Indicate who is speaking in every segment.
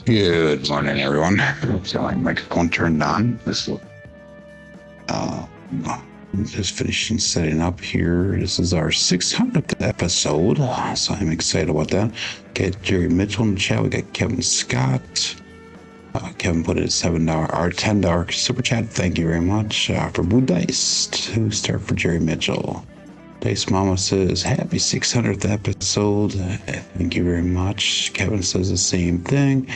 Speaker 1: Good morning, everyone. So my microphone turned on. Just finishing setting up here. This is our 600th episode, so I'm excited about that. Got Jerry Mitchell in the chat. We got Kevin Scott. Kevin put in $7 or $10 super chat. Thank you very much for Blue Dice to start for Jerry Mitchell. Dice Mama says happy 600th episode. Thank you very much. Kevin says the same thing.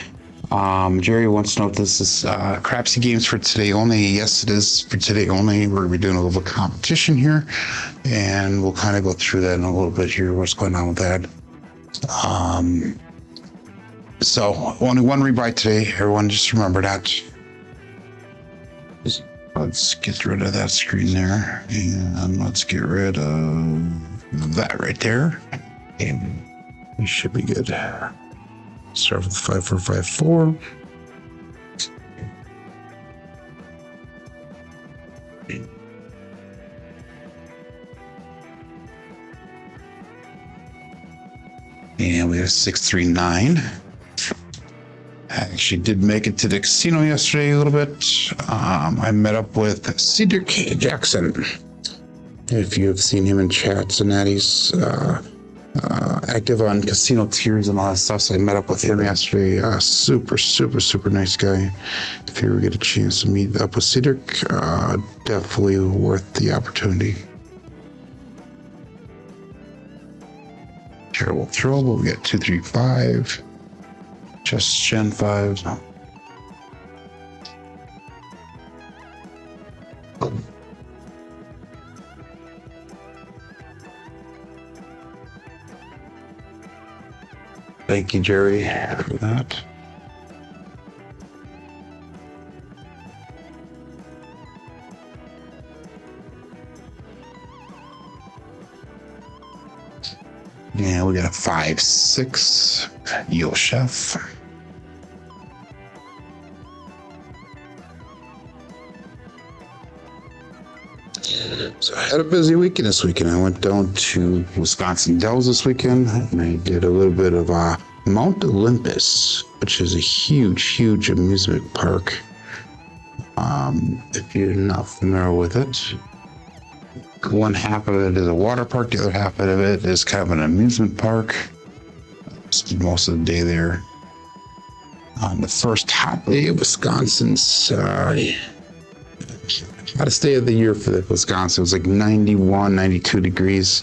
Speaker 1: Jerry wants to know if this is Crapsee games for today only. Yes, it is for today only. We're gonna be doing a little competition here, and we'll kind of go through that in a little bit here. What's going on with that? So only one rebuy today. Everyone, just remember that. Let's get rid of that screen there, and let's get rid of that right there, and we should be good. Start with 5454. And we have 639. I actually did make it to the casino yesterday a little bit. I met up with Cedric Jackson. If you have seen him in chats and that, he's active on casino tiers and all that stuff. So I met up with him yesterday. Super nice guy. If you ever get a chance to meet up with Cedric, definitely worth the opportunity. Terrible throw, but we got 235. Just Gen 5. Thank you, Jerry, for that. Yeah, we got a 5-6. Yo, Chef. So I had a busy weekend this weekend. I went down to Wisconsin Dells this weekend, and I did a little bit of Mount Olympus, which is a huge amusement park. If you're not familiar with it, one half of it is a water park, the other half of it is kind of an amusement park. Spent most of the day there. On the first hot day of Wisconsin's hottest day of the year for Wisconsin. It was like 91, 92 degrees,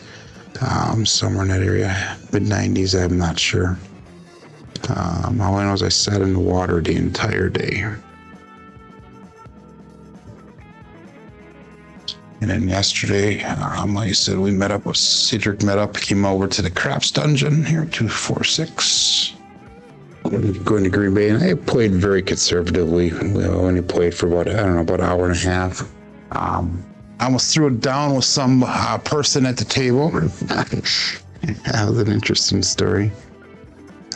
Speaker 1: somewhere in that area. Mid-90s, I'm not sure. All I know is I sat in the water the entire day. And then yesterday, like I said, we met up with Cedric, came over to the Craps dungeon here, 246. Going to Green Bay, and I played very conservatively. We only played for about an hour and a half. I almost threw it down with some person at the table. That was an interesting story.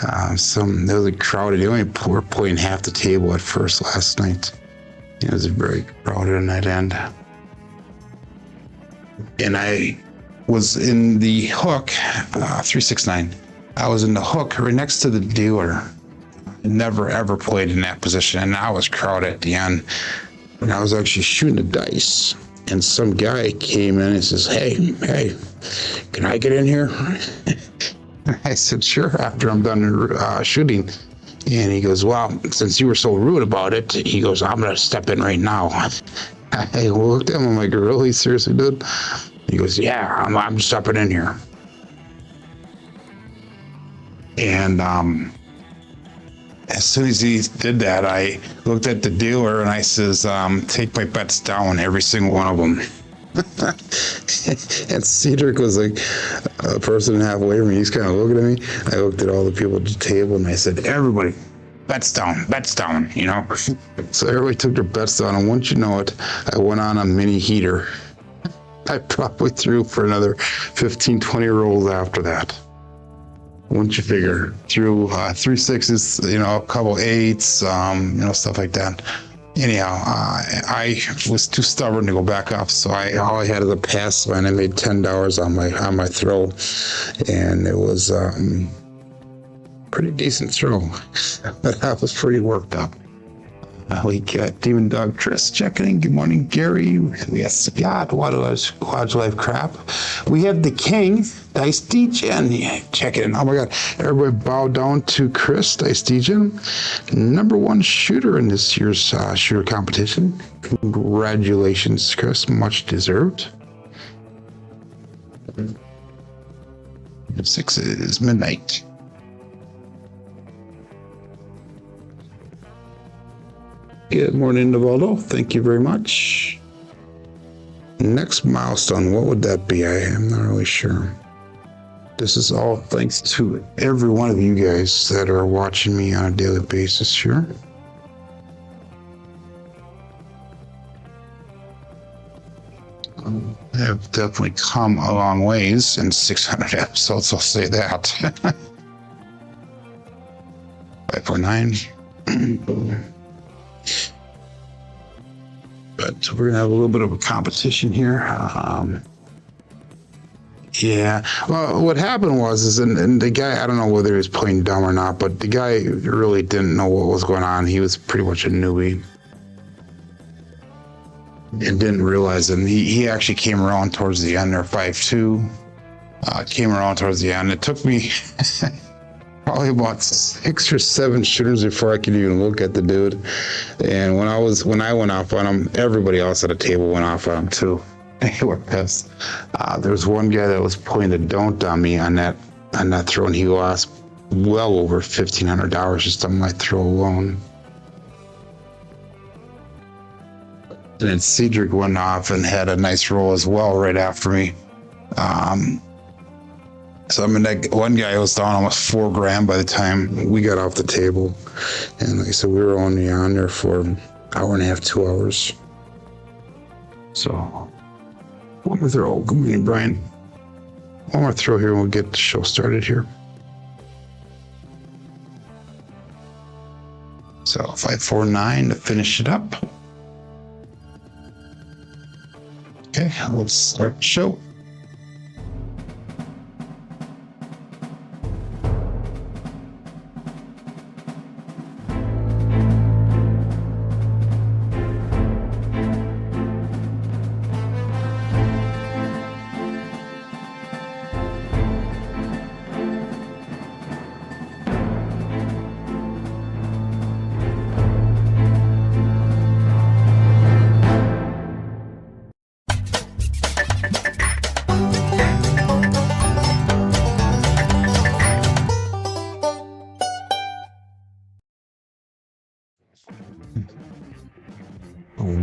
Speaker 1: There was a crowded. They only were playing half the table at first last night. It was very crowded on that end. And I was in the hook, 369. I was in the hook right next to the dealer. Never ever played in that position, and I was crowded at the end. And I was actually shooting the dice, and some guy came in and says, "Hey, can I get in here?" I said, "Sure." After I'm done shooting, and he goes, "Well, since you were so rude about it," he goes, "I'm gonna step in right now." I looked at him. I'm like, "Really? Seriously, dude?" He goes, "Yeah, I'm stepping in here." And as soon as he did that, I looked at the dealer and I says, "Take my bets down, every single one of them." And Cedric was like a person halfway from me. He's kind of looking at me. I looked at all the people at the table and I said, "Everybody, bets down, you know." So everybody took their bets down, and once you know it, I went on a mini heater. I probably threw for another 15, 20 rolls after that. Once you figure through 3 6s, a couple 8s, stuff like that. Anyhow, I was too stubborn to go back up, so all I had is a pass line. I made $10 on my throw, and it was Pretty decent throw. That was pretty worked up. We got Demon Dog Chris checking in. Good morning, Gary. We got Scott, Wildlife Crap. We have the King, Dice DJ, checking in. Oh my God. Everybody bow down to Chris, Dice DJ. #1 shooter in this year's shooter competition. Congratulations, Chris. Much deserved. 6 is midnight. Good morning, Navaldo. Thank you very much. Next milestone, what would that be? I am not really sure. This is all thanks to every one of you guys that are watching me on a daily basis here. I have definitely come a long ways in 600 episodes, I'll say that. 549. But we're gonna have a little bit of a competition here. Yeah. Well, what happened was, and the guy, I don't know whether he was playing dumb or not, but the guy really didn't know what was going on. He was pretty much a newbie and didn't realize it. And he actually came around towards the end there, 5-2. Came around towards the end. It took me probably about 6 or 7 shooters before I could even look at the dude. And when I went off on him, everybody else at the table went off on him too. They were pissed. There was one guy that was putting a don't on me on that throw, and he lost well over $1,500 just on my throw alone. And then Cedric went off and had a nice roll as well right after me. So I mean, that one guy was down almost $4,000 by the time we got off the table. And like I said, we were only on there for an hour and a half, 2 hours. So one more throw. Good morning, Brian. One more throw here and we'll get the show started here. So 549 to finish it up. Okay, let's start the show.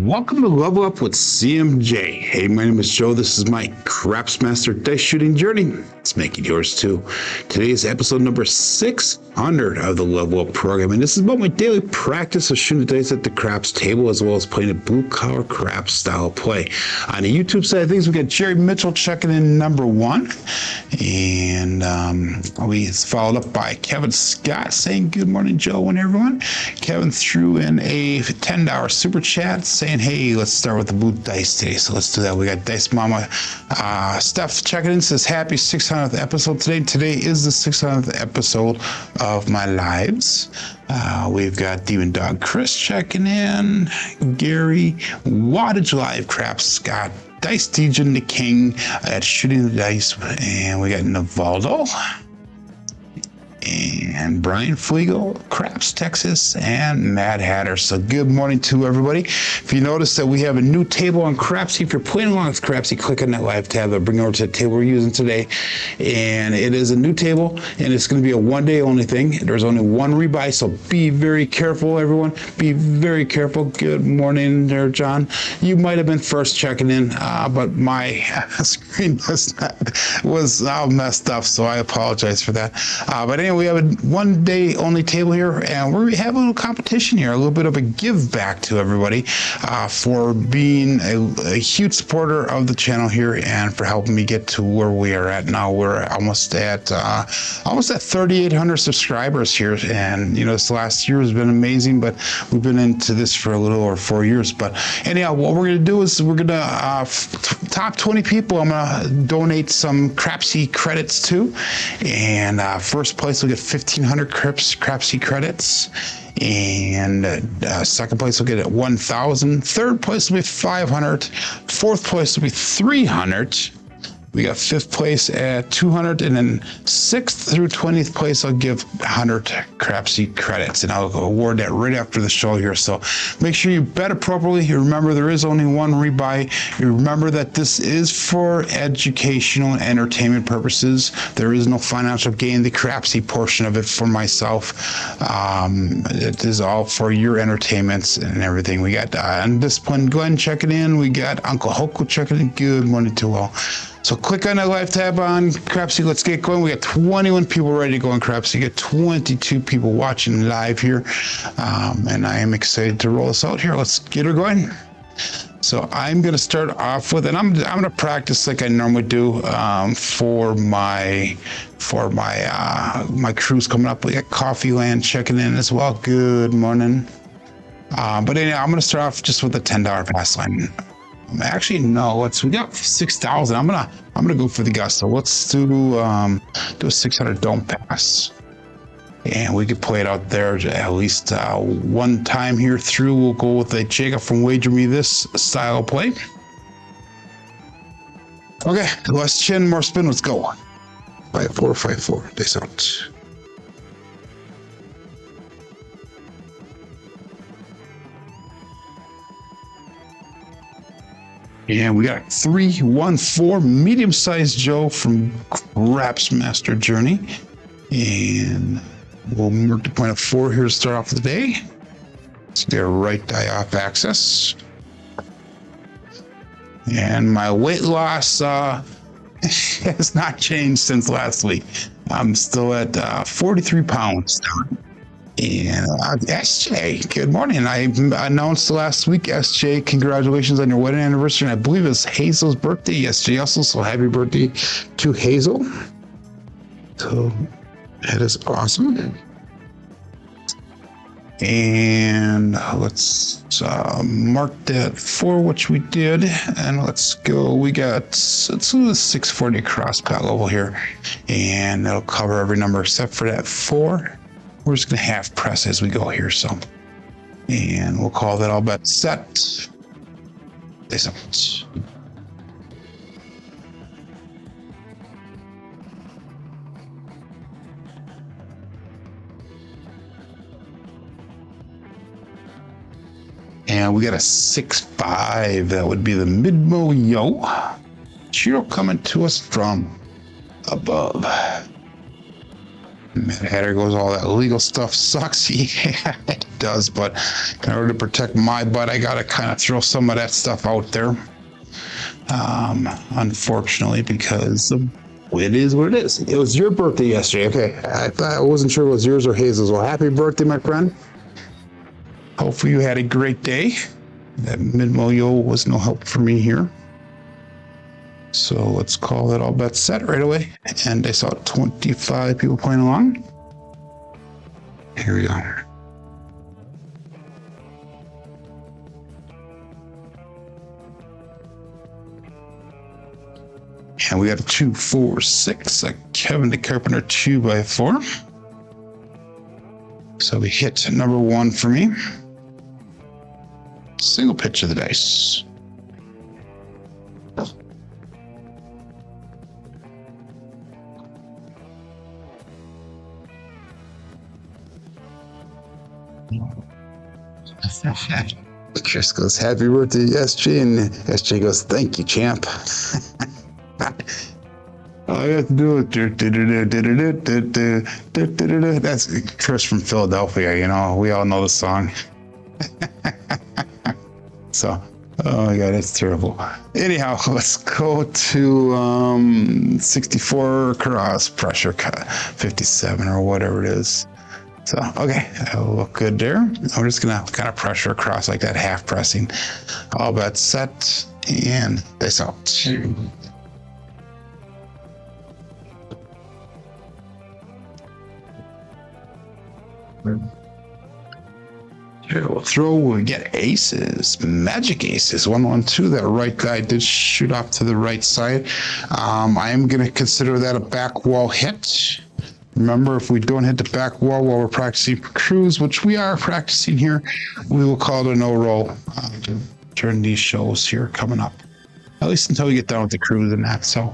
Speaker 1: Welcome to Level Up with CMJ. Hey, my name is Joe. This is my Craps Master dice shooting journey. Let's make it yours too. Today is episode number 600 of the Level Up program, and this is about my daily practice of shooting dice at the craps table, as well as playing a blue collar craps style play. On the YouTube side of things, we got Jerry Mitchell checking in #1, and we followed up by Kevin Scott saying good morning, Joe and everyone. Kevin threw in a $10 super chat saying, hey, let's start with the blue dice today. So let's do that. We got Dice Mama Steph checking in, says happy 600th episode today. Today is the 600th episode of my lives. We've got Demon Dog Chris checking in, Gary, Wattage Live, Craps, Scott, Dice DJ, the King at Shooting the Dice, and we got Navaldo, and Brian Flegel, Craps, Texas, and Mad Hatter. So good morning to everybody. If you notice that we have a new table on Crapsee, if you're playing along with Crapsee, click on that live tab. That'll bring you over to the table we're using today. And it is a new table, and it's going to be a one-day only thing. There's only one rebuy, so be very careful, everyone. Be very careful. Good morning there, John. You might have been first checking in, but my screen was all messed up, so I apologize for that. But anyway, we have a one-day only table here, and we have a little competition here, a little bit of a give back to everybody for being a huge supporter of the channel here and for helping me get to where we are at now. We're almost at 3,800 subscribers here, and you know, this last year has been amazing, but we've been into this for a little over 4 years. But anyhow, what we're gonna do is we're gonna top 20 people I'm gonna donate some Crapsee credits to, and first place will get 1,500 Crapsee credits. And second place will get it 1,000. Third place will be 500. Fourth place will be 300. We got fifth place at 200, and then sixth through 20th place, I'll give 100 Crapsee credits, and I'll award that right after the show here. So make sure you bet appropriately. You remember there is only one rebuy. You remember that this is for educational and entertainment purposes. There is no financial gain. The Crapsee portion of it for myself, it is all for your entertainments and everything. We got Undisciplined Glenn checking in. We got Uncle Hoko checking in. Good morning to all. So click on that live tab on Crapsee. Let's get going. We got 21 people ready to go on Crapsee. We got 22 people watching live here. And I am excited to roll this out here. Let's get her going. So I'm going to start off with, and I'm going to practice like I normally do for my cruise coming up. We got Coffee Land checking in as well. Good morning. But anyway, I'm going to start off just with the $10 pass line. Actually, no. We got 6,000. I'm gonna go for the gusto. Let's do a 600 don't pass, and we could play it out there at least one time here through. We'll go with the Jacob from Wager Me This style of play. Okay, less chin, more spin. Let's go. 5-4, 5-4. Days out. And we got 314 medium-sized Joe from Craps Master Journey. And we'll mark the point of 4 here to start off the day. Let's get a right die off access. And my weight loss has not changed since last week. I'm still at 43 pounds now. And SJ, good morning. I announced last week, SJ, congratulations on your wedding anniversary. And I believe it's Hazel's birthday yesterday also, so happy birthday to Hazel. So that is awesome. And let's mark that for which we did. And let's go. Let's do the 640 cross pat level here. And that'll cover every number except for that 4. We're just going to half press as we go here. And we'll call that all bet set. And we got a 6-5. That would be the mid-mo yo. Chiro coming to us from above. Mad Hatter goes, all that legal stuff sucks. Yeah, it does, but in order to protect my butt, I gotta kind of throw some of that stuff out there. Unfortunately, because it is what it is. It was your birthday yesterday. Okay, I wasn't sure it was yours or Hazel's. Well, happy birthday, my friend. Hopefully you had a great day. That mid-mo-yo was no help for me here. So let's call that all bets set right away. And I saw 25 people playing along. Here we go. And we got a 2, 4, 6, a Kevin the Carpenter 2x4. So we hit number 1 for me. Single pitch of the dice. Chris goes, happy birthday, SJ, and SJ goes, thank you, champ. All I have to do is that's Chris from Philadelphia, you know, we all know the song. So, oh my god, it's terrible. Anyhow, let's go to 64 cross pressure cut, 57 or whatever it is. So, okay, that'll look good there. I'm just gonna kind of pressure across like that, half pressing. All bets set, and this out. Here we'll throw, we get aces, magic aces, 1, 1, 2. That right guy did shoot off to the right side. I am going to consider that a back wall hit. Remember, if we don't hit the back wall while we're practicing for cruise, which we are practicing here, we will call it a no roll during these shows here coming up. At least until we get done with the cruise and that. So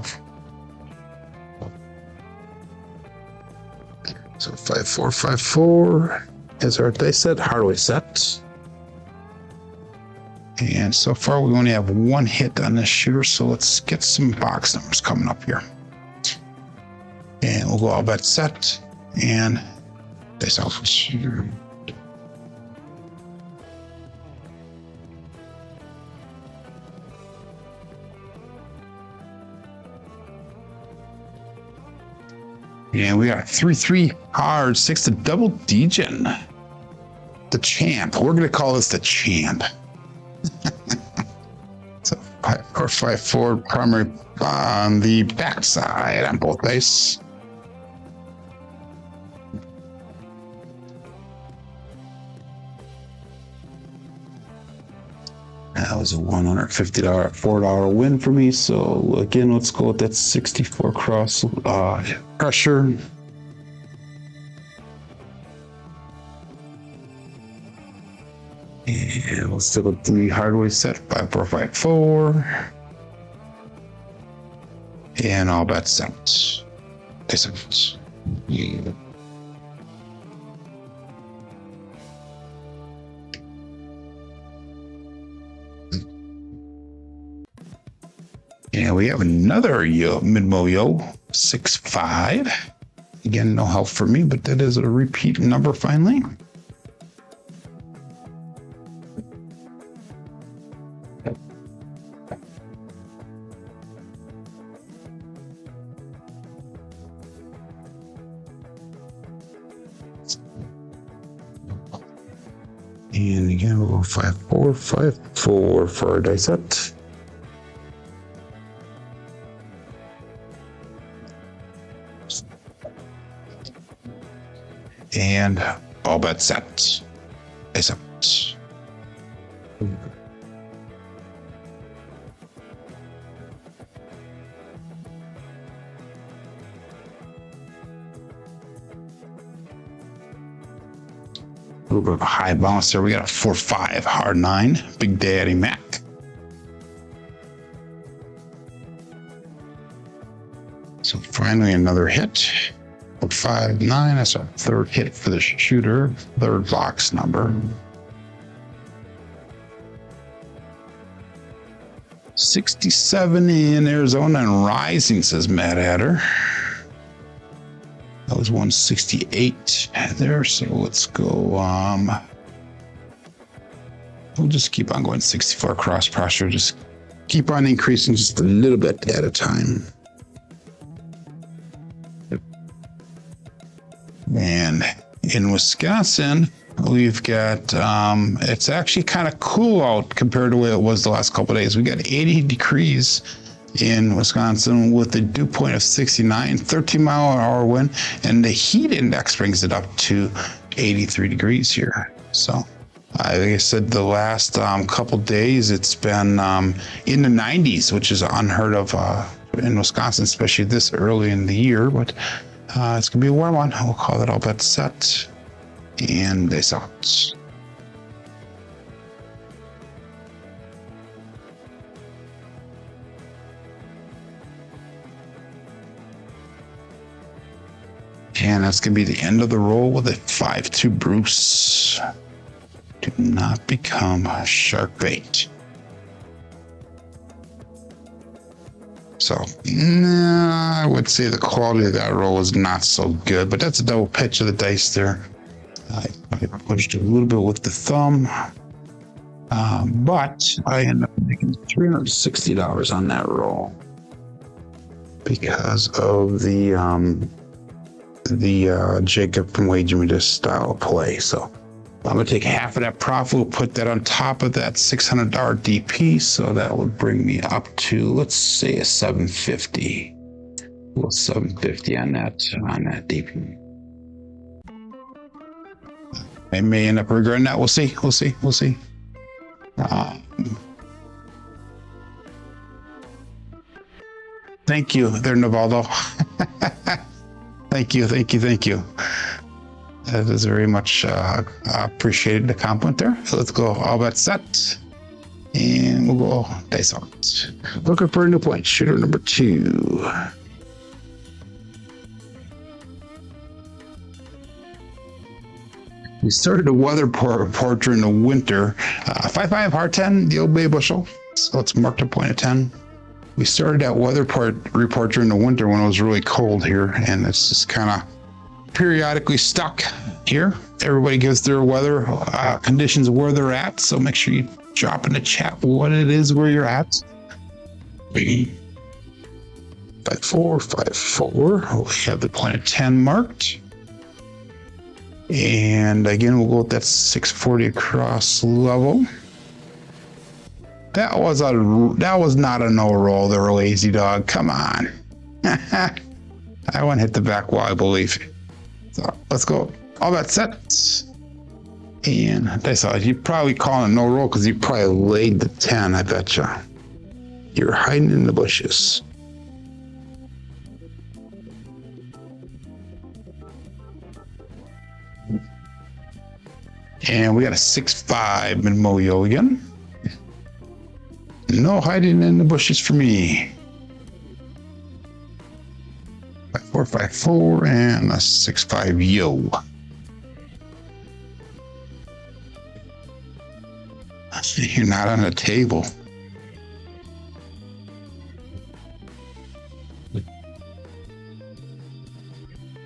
Speaker 1: 5454 is our dice set, Hardway set. And so far we only have one hit on this shooter, so let's get some box numbers coming up here. And we'll go all bet set and dice out. And we got 3-3 hard, 6 to double degen. The champ. We're gonna call this the champ. So 5454 primary on the backside on both dice. That was a $150 $4 win for me. So again, let's go with that 64 cross pressure. And we'll stick with the Hardway set, 5454. And all bets set. Yeah. And we have another mid-mo 6-5. Again, no help for me, but that is a repeat number finally. And again, we'll go 5454 for our dice set. And all bets set. Dice out. A little bit of a high bounce there. We got a 4-5 hard 9. Big Daddy Mac. So finally another hit. 4-5-9. That's our third hit for the shooter. Third box number. 67 in Arizona and rising, says Matt Adder. That was 168 there, so let's go. We'll just keep on going 64 cross pressure. Just keep on increasing just a little bit at a time. And in Wisconsin, we've got, it's actually kind of cool out compared to the way it was the last couple of days. We got 80 degrees in Wisconsin with a dew point of 69, 13-mile-an-hour wind, and the heat index brings it up to 83 degrees here. So, like I said, the last couple days, it's been in the 90s, which is unheard of in Wisconsin, especially this early in the year. But it's gonna be a warm one. We'll call it all bets set, and dice out. And that's going to be the end of the roll with a 5-2 Bruce. Do not become a shark bait. So, I would say the quality of that roll is not so good, but that's a double pitch of the dice there. I pushed a little bit with the thumb, but I ended up making $360 on that roll because of the Jacob from Way Jimmie style of play. So I'm gonna take half of that profit. We'll put that on top of that $600 DP. So that would bring me up to, let's say, a 750. Well, 750 on that DP. I may end up regretting that. We'll see. Thank you there, Navaldo. Thank you. That is very much appreciated, the compliment there. So let's go all bets set. And we'll go dice out. Looking for a new point. Shooter number 2. We started a weather report during the winter. 5-5, hard 10, the old bay bushel. So let's mark the point of 10. We started that weather report during the winter when it was really cold here, and it's just kind of periodically stuck here. Everybody gives their weather conditions where they're at, so make sure you drop in the chat what it is where you're at. 5-4, 5-4. We have the point of 10 marked. And again, we'll go with that 640 across level. That was not a no roll there, lazy dog. Come on. I want to hit the back wall, I believe. So let's go. All that set. And I saw you probably calling a no roll because you probably laid the 10, I bet you. You're hiding in the bushes. And we got a 6-5 Midmoyo again. No hiding in the bushes for me. 5-4, 5-4, and a 6-5 yo. You're not on the table.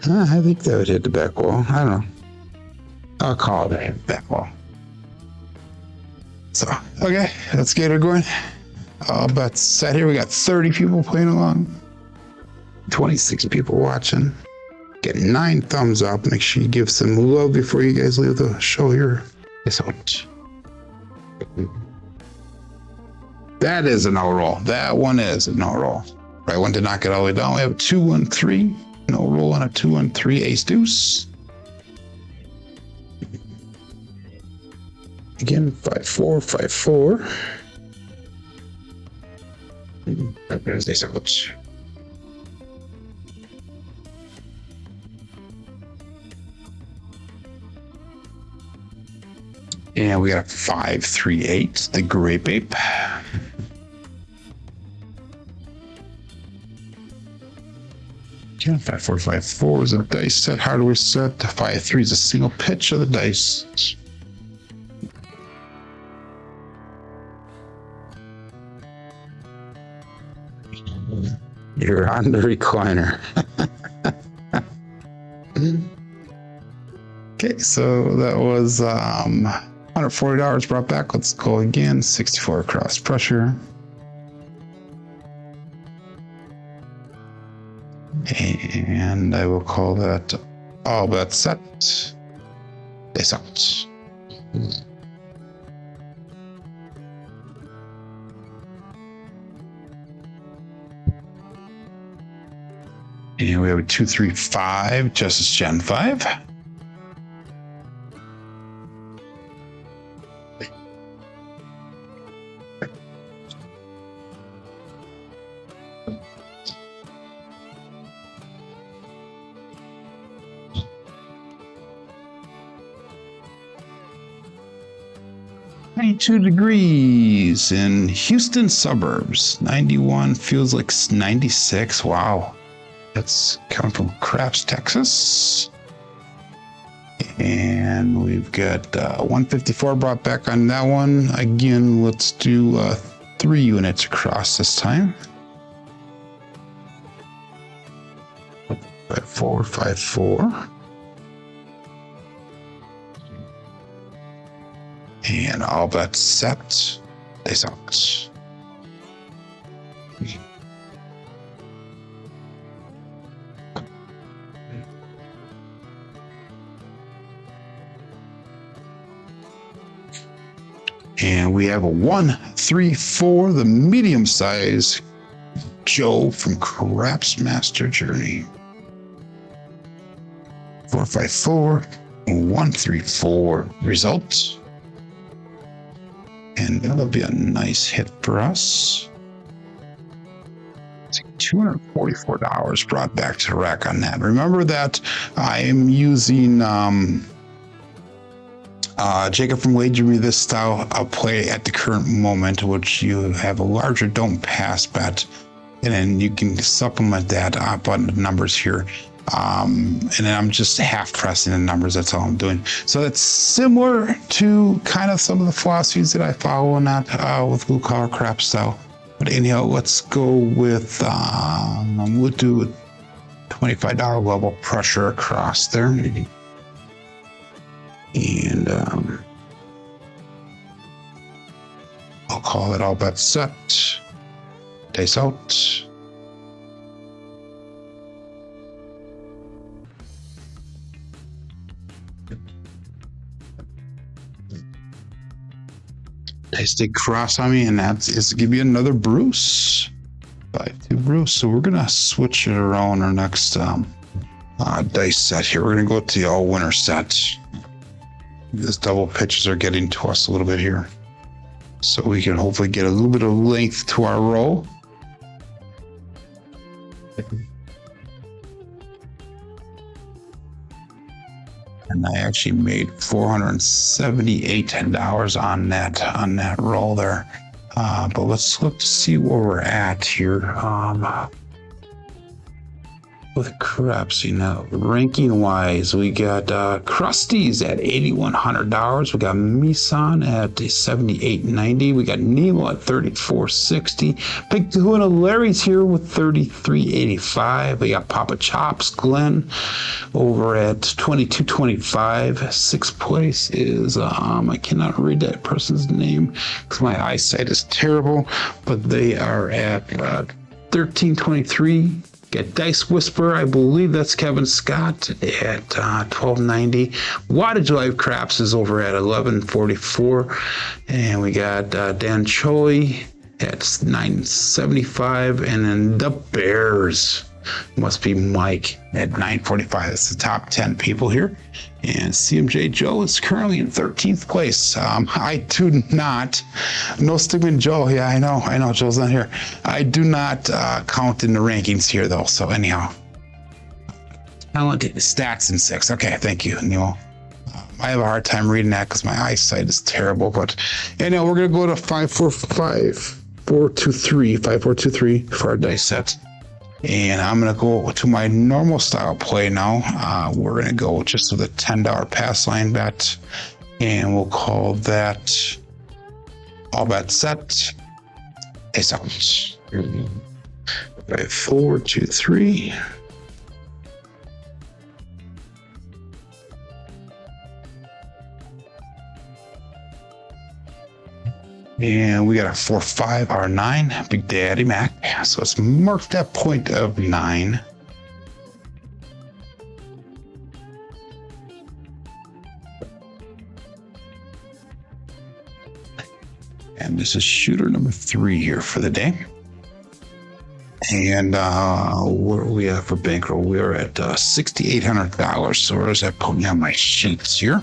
Speaker 1: I think that would hit the back wall. I don't know. I'll call it a back wall. So, okay, let's get her going. All bets set here. We got 30 people playing along. 26 people watching. Get 9 thumbs up. Make sure you give some love before you guys leave the show here. It's out. That is a no roll. That one is a no roll. Right one did not get all the way down. We have a 2-1-3. No roll on a 2-1-3 ace deuce. Again, 5-4, 5-4. There's ace out. And we got a 5-3-8, the grape ape. Again, 5-4, 5-4 is a dice set, hardware set. 5-3 is a single pitch of the dice. You're on the recliner. Okay, so that was $140 brought back. Let's go again. 64 across pressure. And I will call that all bets set. They sucked. And we have a 2-3-5, Justice Gen 5. Degrees in Houston suburbs. 91 feels like 96. Wow. That's coming from Crapsee, Texas. And we've got 154 brought back on that one. Again, let's do 3 units across this time. 5-4, 5-4. And all bets set. They sucked. And we have a 1-3-4, the medium size Joe from Crapsee Master Journey. 4-5-4, 1-3-4 result. And that'll be a nice hit for us. $244 brought back to the rack on that. Remember that I am using Jacob from Jimmie, this style I'll play at the current moment, which you have a larger don't pass bet, and then you can supplement that up on the numbers here. And then I'm just half pressing the numbers. That's all I'm doing. So that's similar to kind of some of the philosophies that I follow in that with blue collar crap style. But anyhow, let's go with we'll do a $25 level pressure across there. And I'll call it all bets set. Dice out. Dice take cross on me, and that is to give you another Bruce. 5-2 Bruce. So we're gonna switch it around our next dice set here. We're gonna go to the all winner set. These double pitches are getting to us a little bit here, so we can hopefully get a little bit of length to our roll. And I actually made $478 on that roll there. But let's look to see where we're at here. With Crapsee now, ranking wise, we got Krusty's at $8,100. We got Misan at $78.90. We got Nemo at $34.60. Big Kahuna Larry's here with $33.85. We got Papa Chops Glenn over at $22.25. Sixth place is I cannot read that person's name because my eyesight is terrible, but they are at $13.23. Got Dice Whisperer, I believe that's Kevin Scott at $12.90. Wattage Live Craps is over at $11.44. And we got Dan Choi at $9.75. And then the Bears must be Mike at $9.45. That's the top 10 people here. And CMJ Joe is currently in 13th place. I do not, no Stigman Joe. Yeah, I know Joe's not here. I do not count in the rankings here though. So anyhow, talent stats in 6. Okay, thank you, Neil. I have a hard time reading that because my eyesight is terrible. But anyhow, we're gonna go to 5423 for our dice set. And I'm going to go to my normal style play now. We're going to go just with a $10 pass line bet. And we'll call that all bet set. Ace out. 5, 4, 2, 3. And we got a 4-5 R9, Big Daddy Mac. So it's marked at point of 9. And this is shooter number 3 here for the day. And what are we at for bankroll? We are at $6,800. So where does that put me on my sheets here?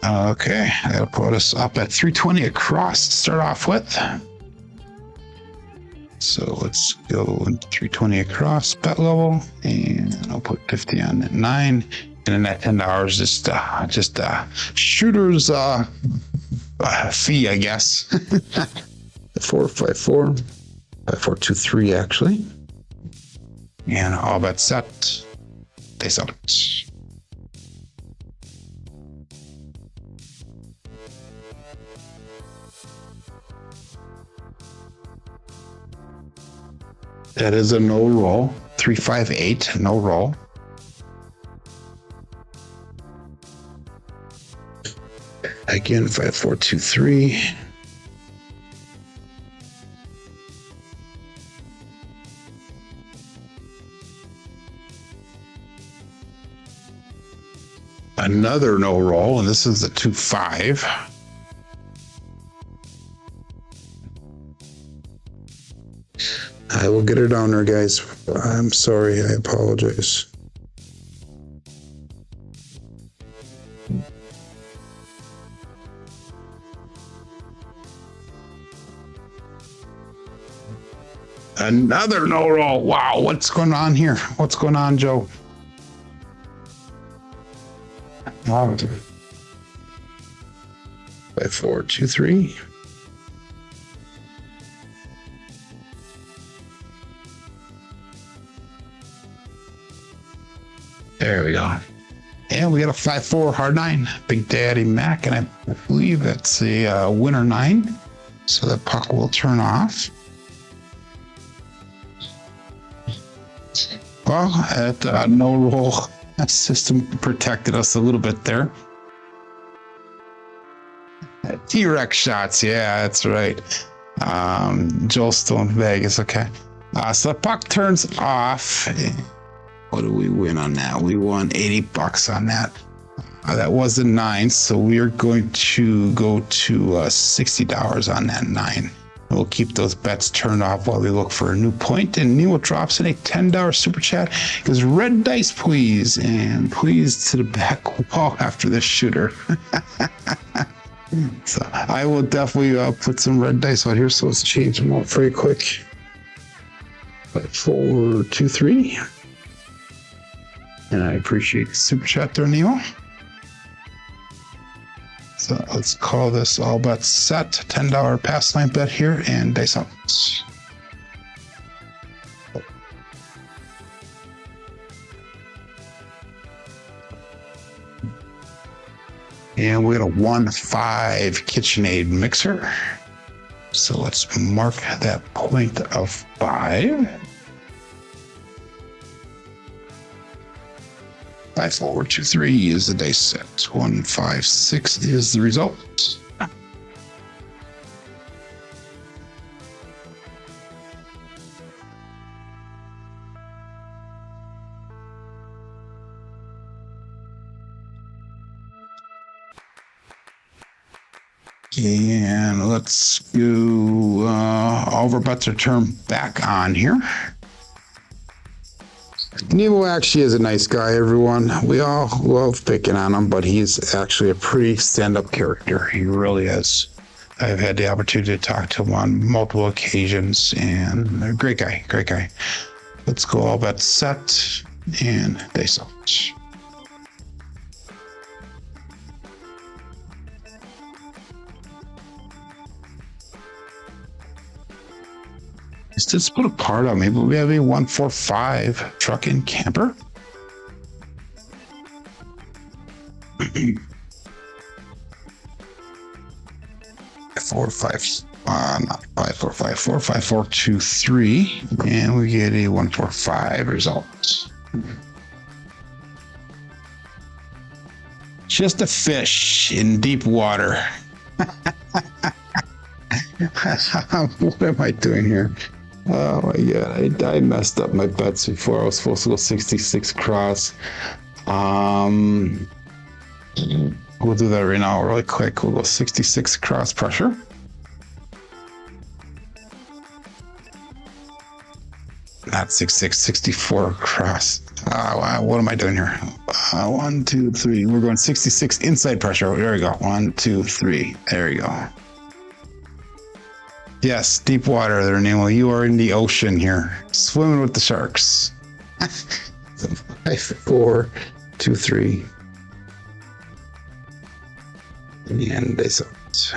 Speaker 1: Okay, that'll put us up at 320 across to start off with. So let's go into 320 across bet level, and I'll put 50 on at 9, and then that $10 is just shooter's fee, I guess. 454, 5423 actually, and all bet set. They sell it. That is a no roll. 358, no roll. Again, 5423. Another no roll, and this is the 2-5. I will get her down there, guys. I'm sorry. I apologize. Another no roll. Wow, what's going on here? What's going on, Joe? Wow. 5, 4, 2, 3. There we go. And we got a 5-4 hard 9, Big Daddy Mac, and I believe that's a winner 9. So the puck will turn off. Well, that no roll system protected us a little bit there. T-Rex shots, yeah, that's right. Joel's still in Vegas, okay. So the puck turns off. What do we win on that? We won $80 on that. That was a 9, so we are going to go to $60 on that 9. We'll keep those bets turned off while we look for a new point. And Neil drops in a $10 super chat. Because red dice, please, and please to the back wall after this shooter. So I will definitely put some red dice out here. So let's change them out very quick. 5, 4, 2, 3. And I appreciate the super chat there, Neil. So let's call this all bets set. $10 pass line bet here and dice out. And we got a 1-5 KitchenAid mixer. So let's mark that point of 5. 5, 4, 2, 3 is the dice set. 1, 5, 6 is the result. And let's do all of our bets are turned back on here. Nemo actually is a nice guy, everyone. We all love picking on him, but he's actually a pretty stand-up character. He really is. I've had the opportunity to talk to him on multiple occasions, and a great guy, great guy. Let's go all bets set and dice out. Is this split apart on maybe we have a 145 truck and camper? 4, 5, not 5, 4, 5, 4, 5, 4, 2, 3, and we get a 145 result. Just a fish in deep water. What am I doing here? Oh my god, I messed up my bets before. I was supposed to go 66 cross. We'll do that right now really quick. We'll go 66 cross pressure. Not 66, 64 cross. What am I doing here? 1, 2, 3. We're going 66 inside pressure. There we go. 1, 2, 3. There you go. Yes, deep water there, Nemo. You are in the ocean here, swimming with the sharks. 5, 4, 2, 3. And this out.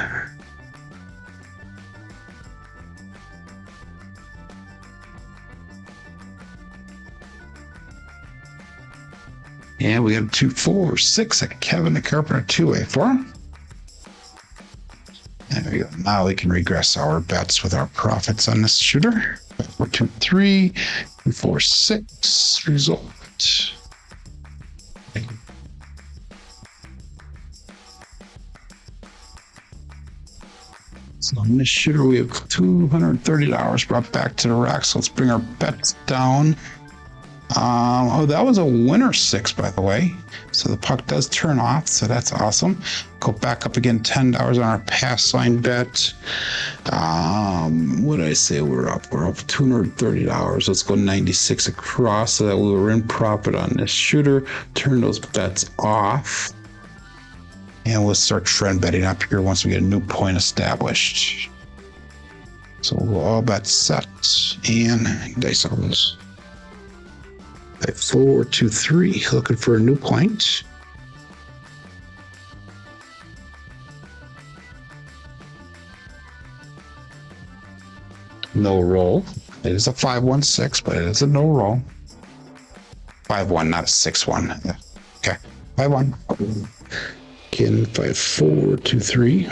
Speaker 1: And we have 2, 4, 6. A Kevin the Carpenter 2-way for him. There we go. Now we can regress our bets with our profits on this shooter. 4, 2, 3, 4, 6. Result. So on this shooter, we have $230 brought back to the rack. So let's bring our bets down. Oh, that was a winner 6, by the way. So the puck does turn off, so that's awesome. Go back up again, $10 on our pass line bet. What did I say? We're up $230. Let's go 96 across so that we were in profit on this shooter. Turn those bets off. And we'll start trend betting up here once we get a new point established. So we'll all bet set and dice out. 4, 2, 3. Looking for a new point. No roll. It is a 5-1-6, but it is a no roll. 5-1, not a 6-1. Okay, 5-1. Again, 5, 4, 2, 3.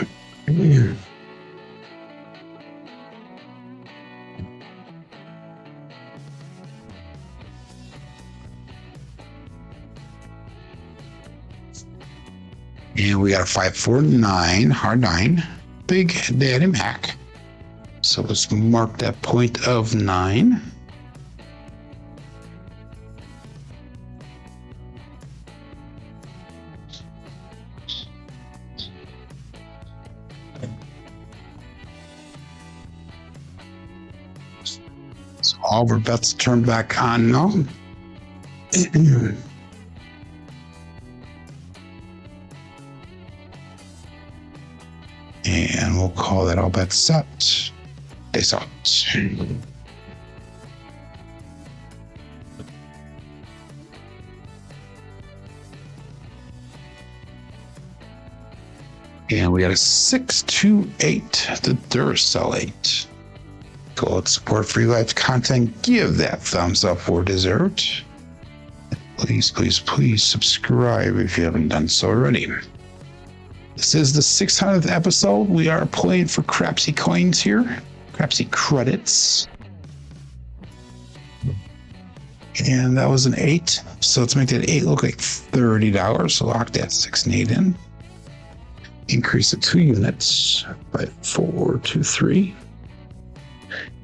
Speaker 1: And we got a 5, 4, 9, hard 9. Big Daddy Mac. So let's mark that point of 9. So all of our bets turn back on now. And we'll call that all bets set. Dice out. And we got a 6, 2, 8. The Duracell 8. Go out, support free live content. Give that thumbs up for dessert. Please, please, please subscribe if you haven't done so already. This is the 600th episode. We are playing for Crapsee coins here. Crapsee credits. And that was an 8. So let's make that 8 look like $30. So lock that 6 and 8 in. Increase it 2 units by 4, 2, 3.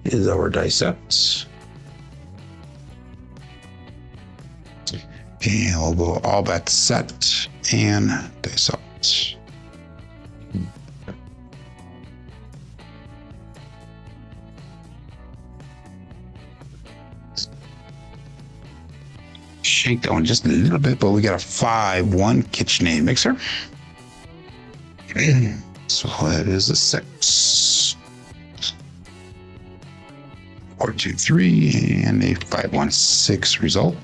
Speaker 1: Is our dice set. And we'll go all bets set and dice out. Shake that one just a little bit, but we got a 5-1 KitchenAid mixer. So that is a 6. 4, 2, 3, and a 5-1-6 result.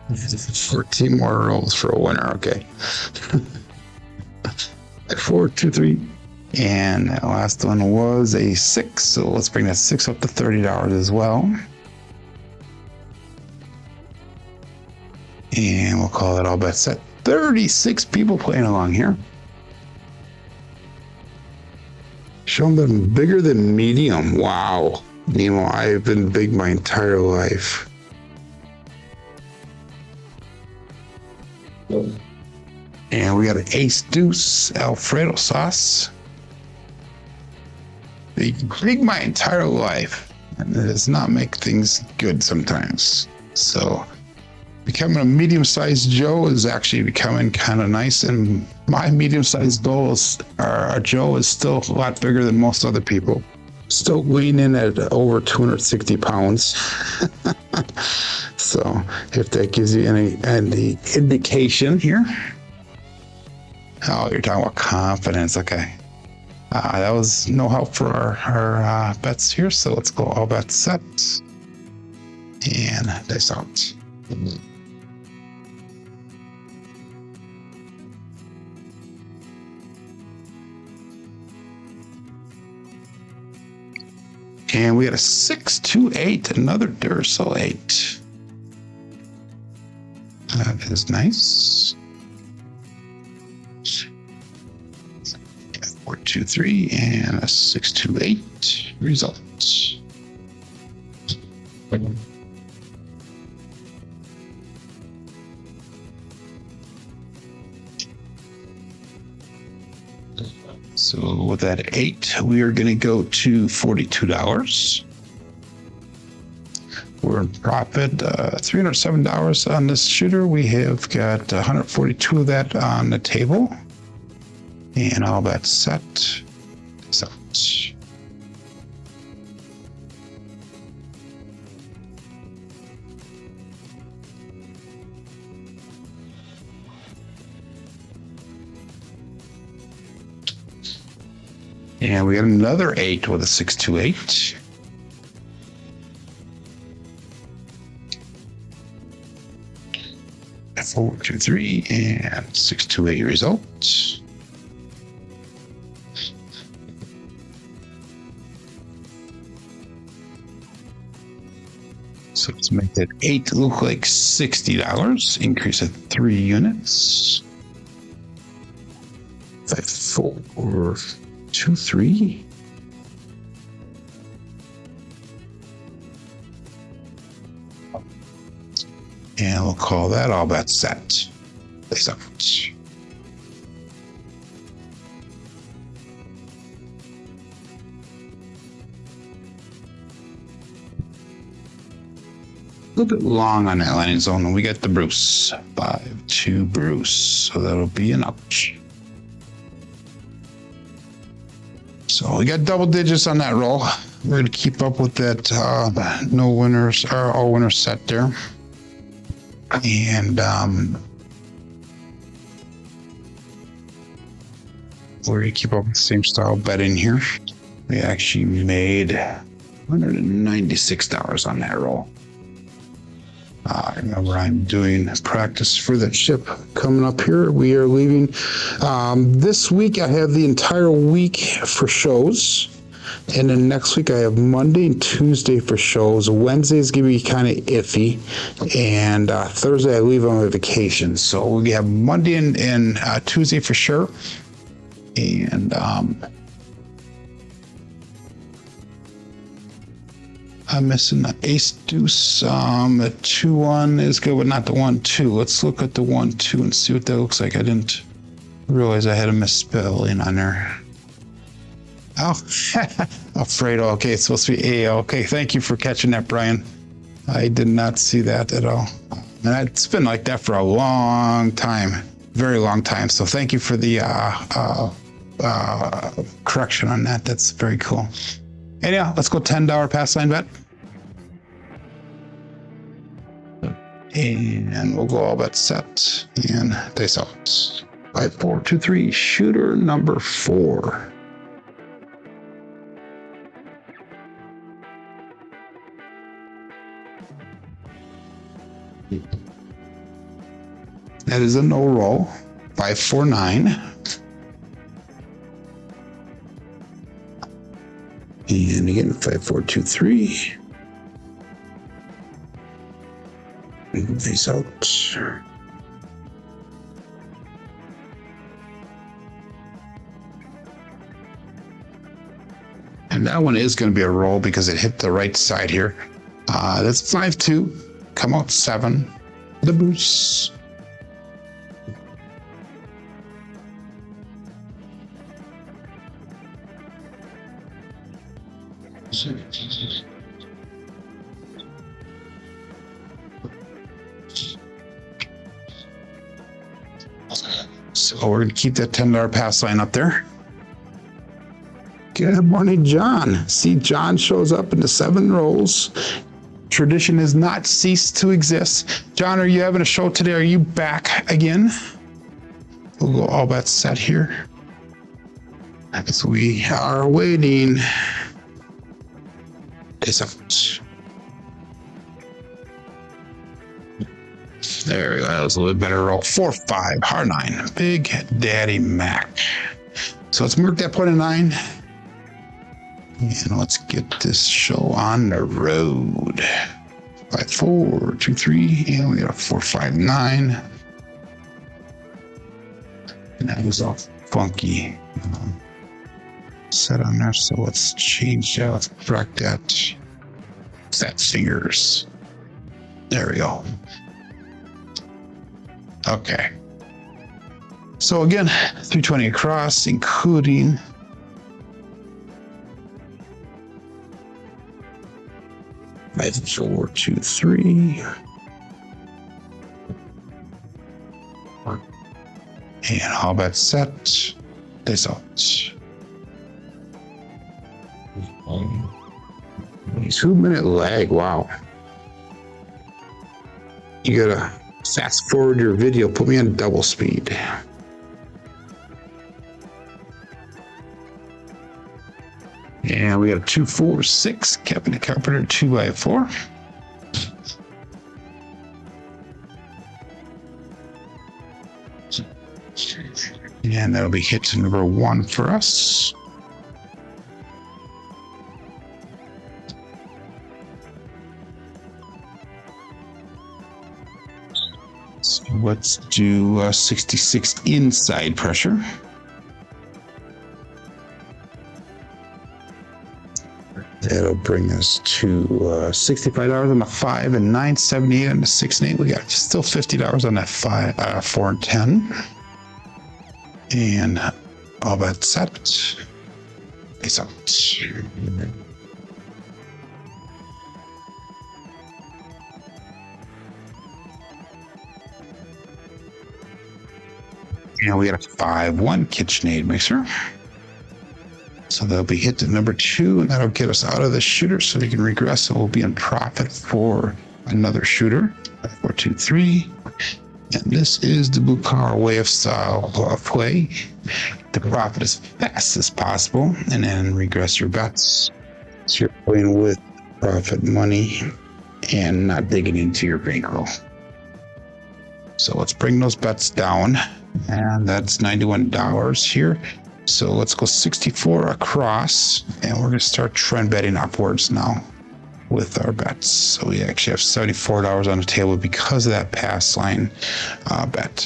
Speaker 1: There's 14 more rolls for a winner. Okay. 4, 2, 3. And that last one was a 6. So let's bring that 6 up to $30 as well. And we'll call it all bets set. 36 people playing along here. Show them bigger than medium. Wow. Nemo, I've been big my entire life. And we got an ace deuce Alfredo sauce. Big my entire life. And it does not make things good sometimes. So becoming a medium-sized Joe is actually becoming kind of nice. And my medium-sized Joe is still a lot bigger than most other people. Still weighing in at over 260 pounds. So if that gives you any indication here. Oh, you're talking about confidence. Okay. That was no help for our bets here. So let's go all bets set. And dice out. And we had a 6, 2, 8, another Duracell 8. That is nice. 4, 2, 3, and a 6, 2, 8 result. So with that 8, we are going to go to $42. We're in profit, $307 on this shooter. We have got 142 of that on the table. And all that set. So, And we got another 8 with a 628. Four, 2, 3, and 628 results. So let's make that 8 look like $60. Increase of 3 units. 5, 4, 2, 3. And we'll call that all bets set. Place out. A little bit long on that landing zone, and we got the Bruce. 5-2 Bruce. So that'll be an ouch. So we got double digits on that roll. We're going to keep up with that no winners or all winners set there. And we're going to keep up with the same style betting here. We actually made $196 on that roll. Remember, I'm doing practice for that ship coming up here. We are leaving this week. I have the entire week for shows. And then next week I have Monday and Tuesday for shows. Wednesday is going to be kind of iffy. And Thursday I leave on my vacation. So we have Monday and Tuesday for sure. And I'm missing the ace deuce. The 2-1 is good, but not the 1-2. Let's look at the 1-2 and see what that looks like. I didn't realize I had a misspelling on there. Oh, Alfredo. Okay, it's supposed to be A. Okay, thank you for catching that, Brian. I did not see that at all. And it's been like that for a long time, very long time. So thank you for the correction on that. That's very cool. Anyhow, let's go $10 pass line bet. And we'll go all bet set and dice out. 5, 4, 2, 3. Shooter number 4. That is a no roll. 5, 4, 9. And again, 5, 4, 2, 3. Face out. And that one is going to be a roll because it hit the right side here. That's 5-2. Come out 7. The Bruce. So we're going to keep that $10 pass line up there. Good morning, John. See, John shows up in the 7 rolls. Tradition has not ceased to exist. John, are you having a show today? Are you back again? We'll go all bets set here. As we are waiting. It's out. There we go. That was a little bit better roll. 4, 5, harrah 9. Big Daddy Mac. So let's mark that point of 9. And let's get this show on the road. 5, 4, 2, 3. And we got a 4, 5, 9. And that was all funky. Set on there. So let's change that. Let's correct that. Fat fingers. There we go. Okay. So again, 320 across, including 5, 4, 2, 3. And all bet set. This out. 2-minute lag. Wow. You gotta fast forward your video. Put me on double speed. And we got a 2, 4, 6, Captain Carpenter 2x4. And that'll be hit number 1 for us. So let's do 66 inside pressure. That'll bring us to $65 on the 5 and 9, 78 on the 6 and 8. We got still $50 on that 5, 4 and 10. And all that set. Face out. And we got a 5-1 KitchenAid mixer. So they'll be hit to number 2, and that'll get us out of the shooter so we can regress, and we'll be in profit for another shooter. 4, 2, 3. And this is the Bukar way of style play. The profit as fast as possible, and then regress your bets. So you're playing with profit money and not digging into your bankroll. So let's bring those bets down, and that's $91 here. So let's go 64 across, and we're going to start trend betting upwards now with our bets. So we actually have $74 on the table because of that pass line bet.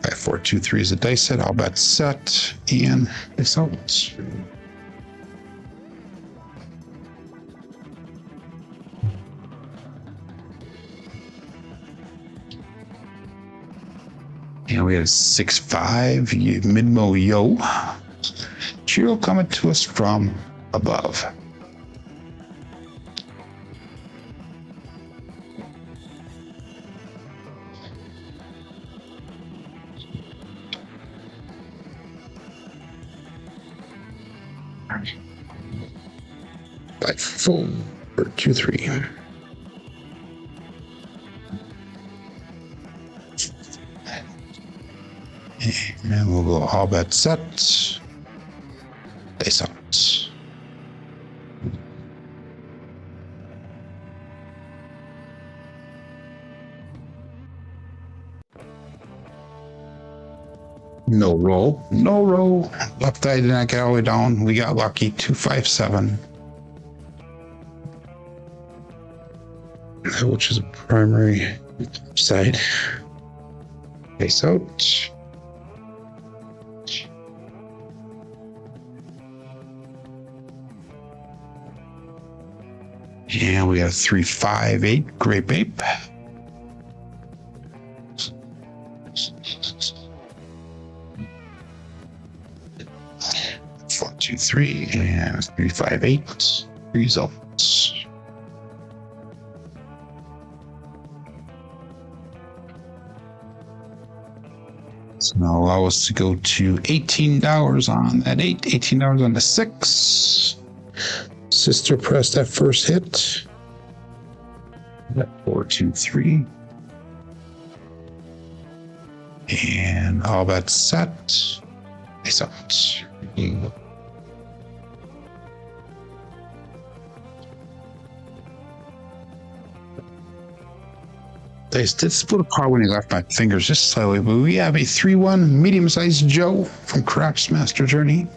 Speaker 1: 5, 4, 2, 3 is a dice set. All bets set, and it's out. And we had a 6-5 mid-mo yo. Cheerio coming to us from above. By 4, 2, 3. And we'll go all bets set. Face out. No roll. No roll. Left eye did not get all the way down. We got lucky. 257. Which is a primary side. Face out. And we got a 3-5-8 grape ape. 4, 2, 3 and 3-5-8 results. So now allow us to go to $18 on that 8, $18 on the 6. Sister pressed that first hit. 4, 2, 3. And all that's set. Face out. They did split apart when he left my fingers just slightly, but we have a 3-1 medium-sized Joe from Crapsee Master Journey.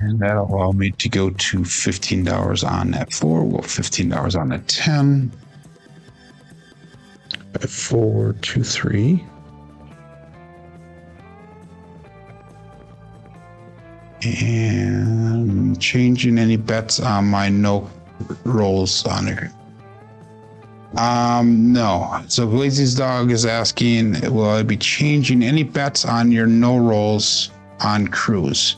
Speaker 1: And that'll allow me to go to $15 on that 4, well, $15 on that 10. 4, 2, 3. And changing any bets on my no rolls on there. No. So Weezy's dog is asking, will I be changing any bets on your no rolls on cruise?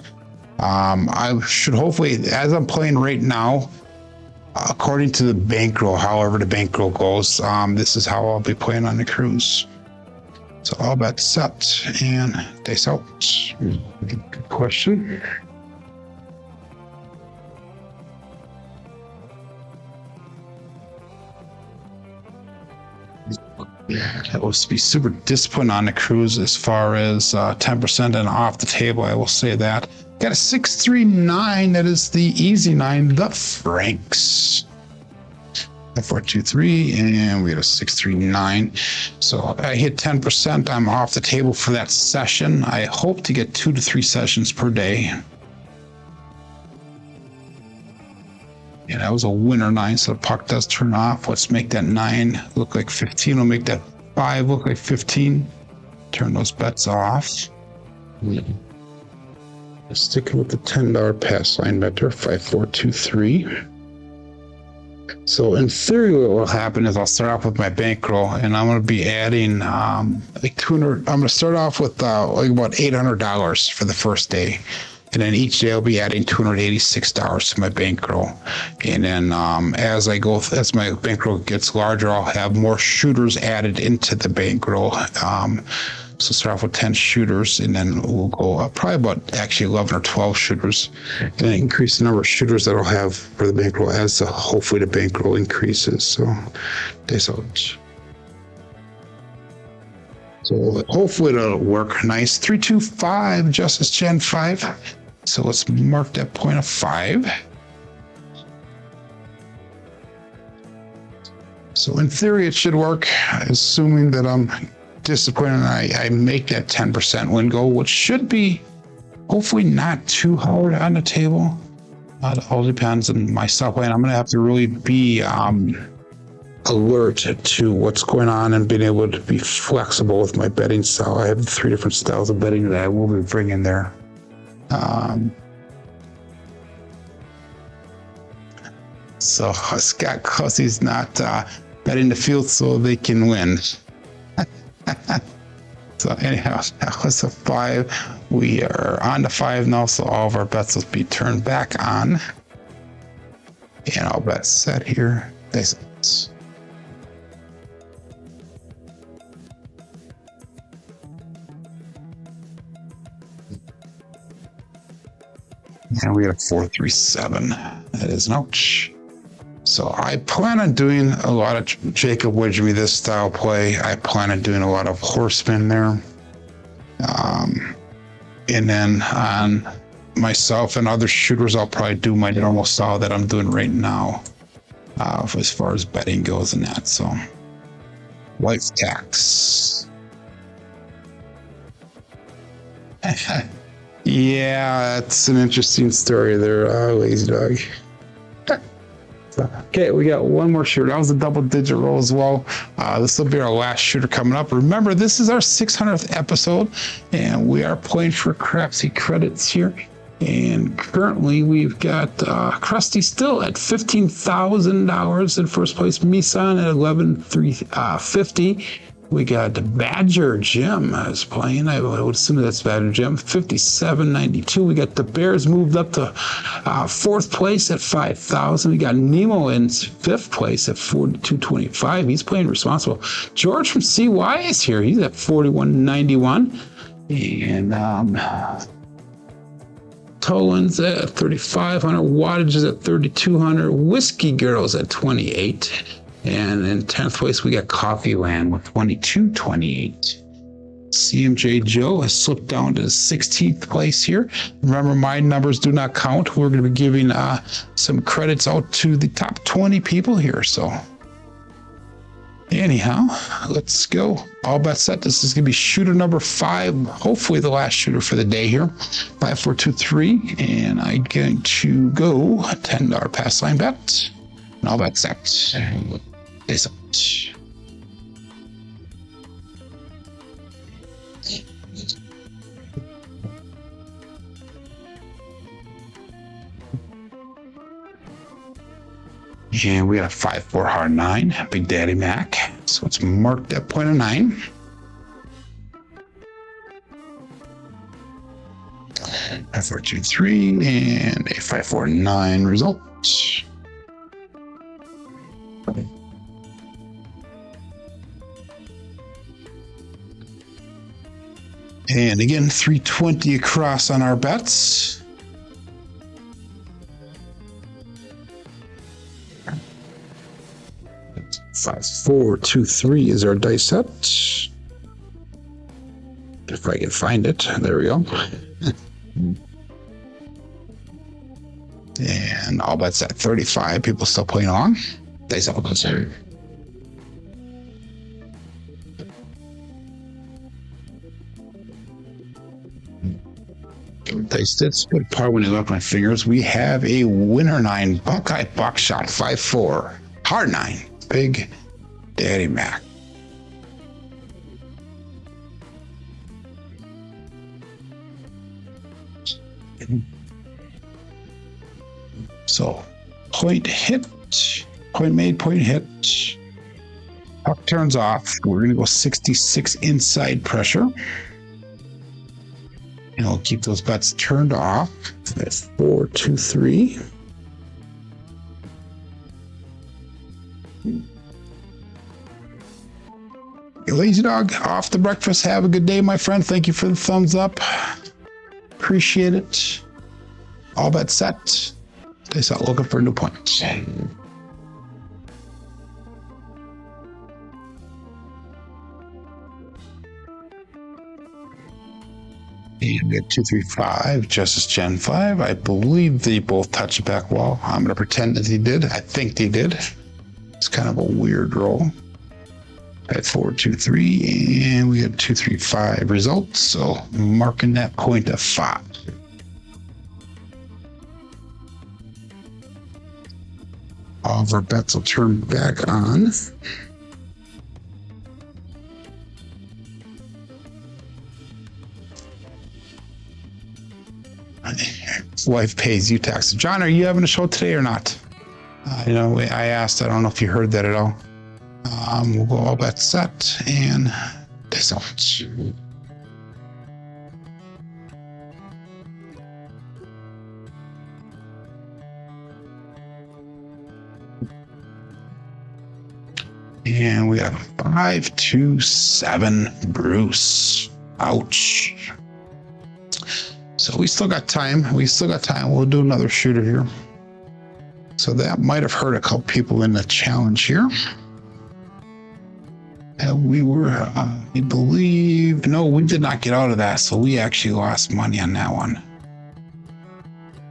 Speaker 1: I should hopefully, as I'm playing right now, according to the bankroll, however the bankroll goes, this is how I'll be playing on the cruise. So all bets set and dice out. Good question. It will be super disciplined on the cruise as far as 10% and off the table. I will say that. Got a 639. That is the easy 9, the Franks. 423, and we had a 639. So I hit 10%. I'm off the table for that session. I hope to get 2 to 3 sessions per day. Yeah, that was a winner 9, so the puck does turn off. Let's make that 9 look like 15. We'll make that 5 look like 15. Turn those bets off. Sticking with the $10 pass line bet there, 5423. So in theory, what will happen is I'll start off with my bankroll, and I'm going to be adding like 200. I'm going to start off with like about $800 for the first day, and then each day I'll be adding $286 to my bankroll. And then as my bankroll gets larger, I'll have more shooters added into the bankroll. So start off with 10 shooters, and then we'll go up probably about actually 11 or 12 shooters, and then increase the number of shooters that I'll have for the bankroll as hopefully the bankroll increases. So this out. So hopefully it'll work nice. 325 Justice Gen 5. So let's mark that point of 5. So in theory it should work, assuming that I'm discipline and I make that 10% win goal, which should be hopefully not too hard on the table. It all depends on my stop line. I'm going to have to really be alert to what's going on and being able to be flexible with my betting style. I have 3 different styles of betting that I will be bringing there. So Scott Cussey's not betting the field so they can win. So anyhow, that was a 5. We are on to 5 now, so all of our bets will be turned back on. And all bets set here. And we have 437. That is an ouch. So I plan on doing a lot of Jacob Widgemy, this style play. I plan on doing a lot of horsemen there. And then on myself and other shooters, I'll probably do my normal style that I'm doing right now as far as betting goes and that. So life tax. Yeah, that's an interesting story there, lazy dog. Okay, we got one more shooter. That was a double-digit roll as well. This will be our last shooter coming up. Remember, this is our 600th episode, and we are playing for Crapsee credits here. And currently, we've got Krusty still at $15,000 in first place. Misan at $11,350. We got Badger Jim is playing. I would assume that's Badger Jim. $57.92. We got the Bears moved up to 4th place at $5,000. We got Nemo in 5th place at $42.25. He's playing responsible. George from CY is here. He's at $41.91. And Tolan's at $3,500. Wattage is at $3,200. Whiskey Girls at $28. And in 10th place, we got Coffee Land with $22.28. CMJ Joe has slipped down to 16th place here. Remember, my numbers do not count. We're going to be giving some credits out to the top 20 people here. So anyhow, let's go. All bets set. This is going to be shooter number 5. Hopefully the last shooter for the day here. 5, 4, 2, 3. And I'm going to go a $10 pass line bet. And all bets set. Is out. And we got a 5-4 hard 9, Big Daddy Mac. So let's mark that point of 9. 5, 4, 2, 3, and a 5, 4, 9 result. And again, 320 across on our bets. 5, 4, 2, 3 is our dice set. If I can find it. There we go. And all bets at 35. People still playing along. Dice up. Dice did split apart when you look at my fingers. We have a winner 9, Buckeye Buckshot 5-4, hard 9, Big Daddy Mac. So, point hit, point made, point hit. Puck turns off. We're going to go 66 inside pressure. And we'll keep those bets turned off. That's 4, 2, 3. Hey, Lazy Dog, off the breakfast. Have a good day, my friend. Thank you for the thumbs up. Appreciate it. All bets set. They start looking for new points. And we got 2, 3, 5, Justice Gen 5. I believe they both touched the back wall. I'm going to pretend that he did. I think they did. It's kind of a weird roll. At 4, 2, 3, and we had 2, 3, 5 results. So marking that point of 5. All of our bets will turn back on. Wife pays you taxes. John, are you having a show today or not? I asked. I don't know if you heard that at all. We'll go all bets set and this out. And we got 5, 2, 7, Bruce. Ouch. So we still got time. We'll do another shooter here. So that might have hurt a couple people in the challenge here. We were, I believe, no, we did not get out of that. So we actually lost money on that one.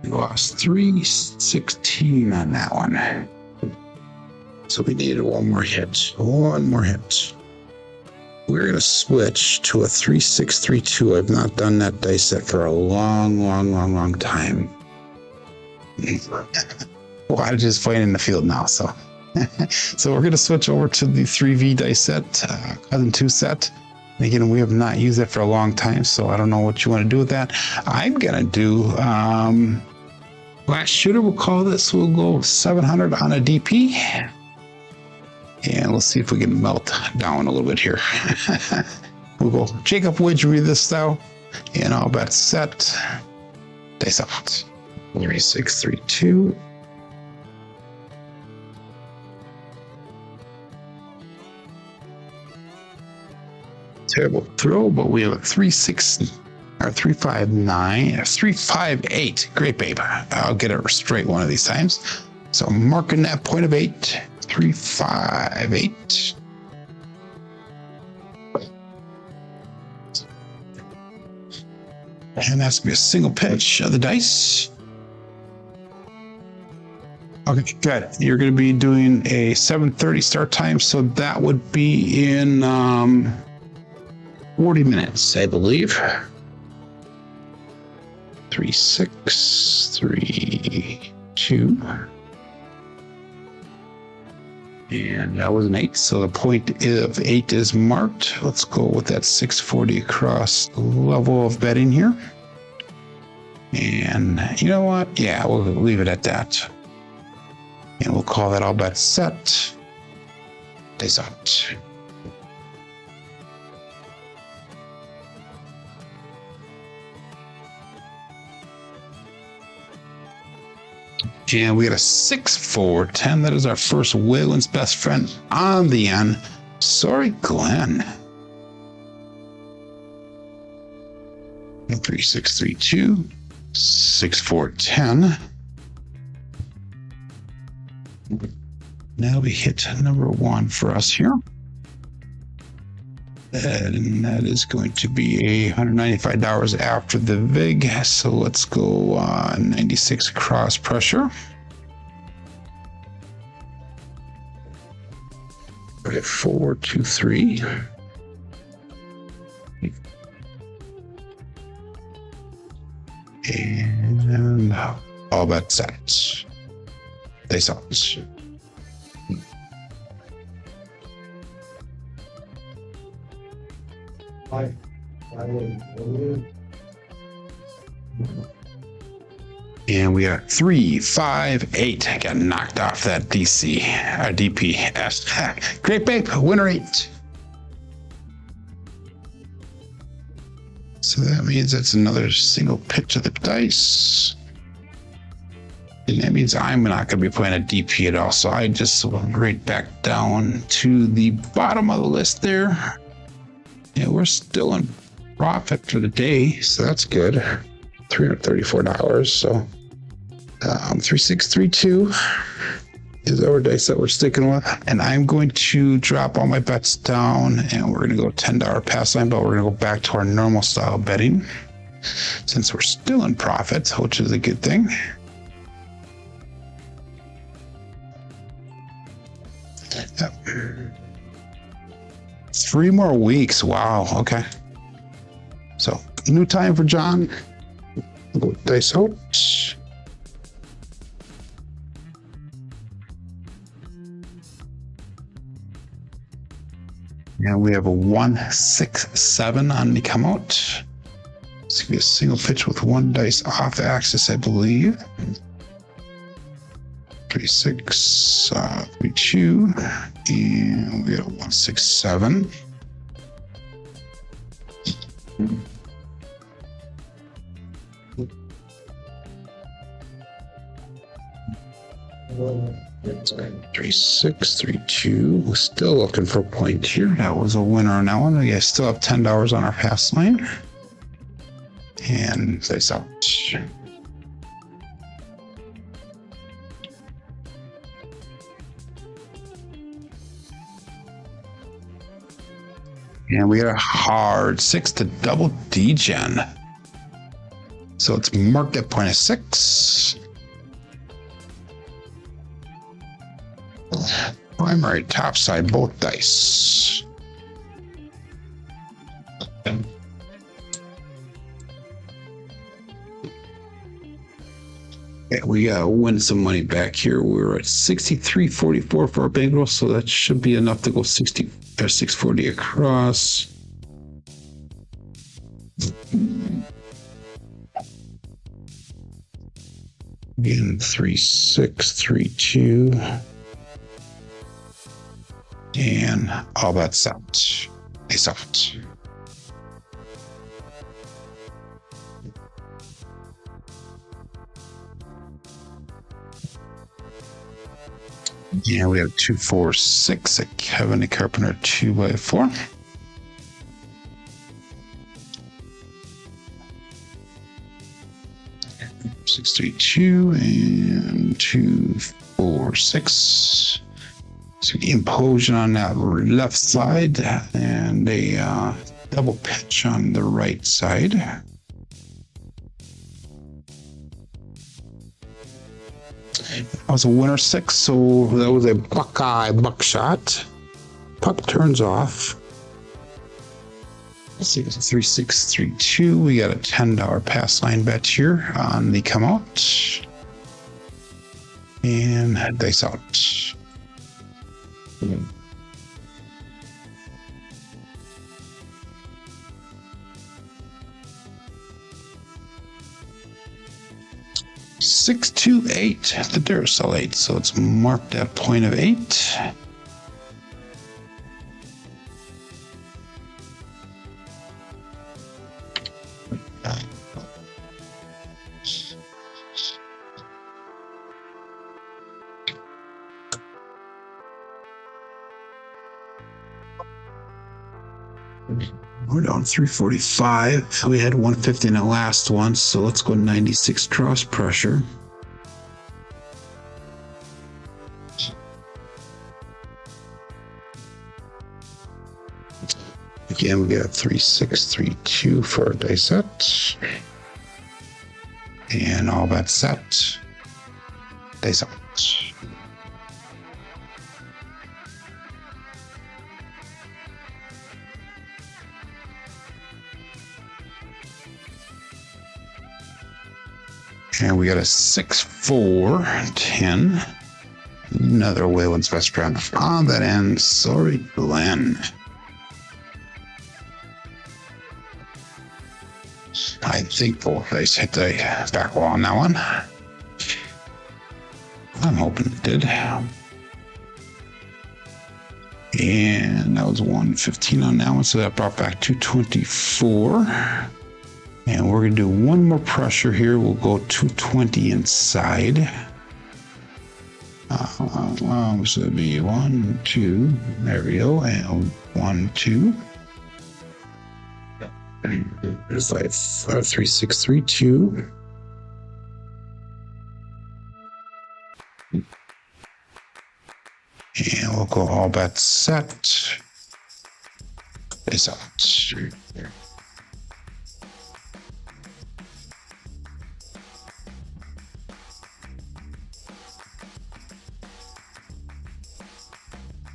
Speaker 1: We lost 316 on that one. So we needed one more hit. We're going to switch to a 3-6-3-2. I've not done that dice set for a long time. Well, I'm just playing in the field now, so. So we're going to switch over to the 3V dice set, cousin 2 set. And again, we have not used it for a long time, so I don't know what you want to do with that. I'm going to do, last shooter, we'll call this, we'll go 700 on a DP. And let's see if we can melt down a little bit here. We'll go Jacob Widgery this style. And all bets set. Dice out. 3, 6, 3, 2. Terrible throw, but we have a 3, 6, or 3, 5, 9, 3, 5, 8. Great, babe. I'll get it straight one of these times. So I'm marking that point of 8. 3, 5, 8. And that's gonna be a single pitch of the dice. Okay, good. You're gonna be doing a 7:30 start time, so that would be in 40 minutes, I believe. 3, 6, 3, 2. And that was an 8, so the point of 8 is marked. Let's go with that 640 across the level of betting here. And you know what? Yeah, we'll leave it at that. And we'll call that all bets set. Days out. And we got a 6, 4, 10. That is our first Waylon's best friend on the end. Sorry, Glenn. 3, 6, 3, 2. 6, 4, 10. Now we hit number 1 for us here. And that is going to be $195 after the VIG. So let's go 96 cross pressure. Okay, 4, 2, 3. And all bets set. They saw it. And we got 3, 5, 8. I got knocked off that DC, DP. Great babe, winner 8. So that means that's another single pitch of the dice. And that means I'm not going to be playing a DP at all. So I just went right back down to the bottom of the list there. Yeah, we're still in profit for the day, so that's good. $334. So 3632 is our dice that we're sticking with. And I'm going to drop all my bets down, and we're going to go $10 pass line, but we're going to go back to our normal style betting since we're still in profit, which is a good thing. Yep. 3 more weeks. Wow. Okay. So new time for John. Go dice out. And we have a 167 on the come out. It's gonna be a single pitch with 1 dice off axis, I believe. 36, 32, and we got a 167. Three, 6, 3, 2. We're still looking for a point here. That was a winner on that one. We still have $10 on our pass line. And dice out. And we got a hard 6 to double D-Gen. So it's marked at point of 6. Primary top side, both dice. Yeah, we gotta win some money back here. We're at 63.44 for our bankroll, so that should be enough to go 60 or 640 across. Again, 3, 6, 3, 2. And all bets out. Ace out. Yeah, we have 2, 4, 6 at Kevin the Carpenter 2x4. Six, 3, 2, and 2, 4, 6. So implosion on that left side and a double pitch on the right side. That was a winner 6, so that was a Buckeye buckshot. Puck turns off. 6, 3, 6, 3, 2. We got a $10 pass line bet here on the come out. And dice out. Six, 2, 8. The Duracell 8, so it's marked at point of 8. We're down 345. We had 150 in the last one, so let's go 96 cross pressure. Again, we got 3632 for a dice set. And all bets set. Dice out. And we got a 6, 4, 10. Another Waylon's best friend on that end. Sorry, Glenn. I think both dice hit the back wall on that one. I'm hoping it did. And that was 115 on that one, so that brought back 224. And we're going to do one more pressure here. We'll go 220 inside. So it'll be 1, 2. There we go. And 1, 2. There's like 5, 3, 6, 3, 2. And we'll go all bets set. This out.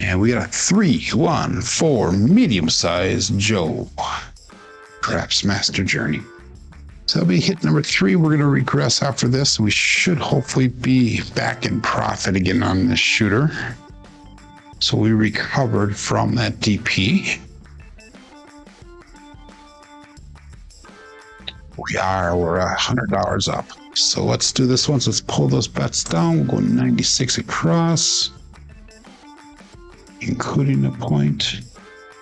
Speaker 1: And we got a 3, 1, 4 medium-sized Joe. Craps Master Journey. So that'll be hit number 3. We're going to regress after this. We should hopefully be back in profit again on this shooter. So we recovered from that DP. We're $100 up. So let's do this one. So let's pull those bets down. We'll go 96 across, including the point.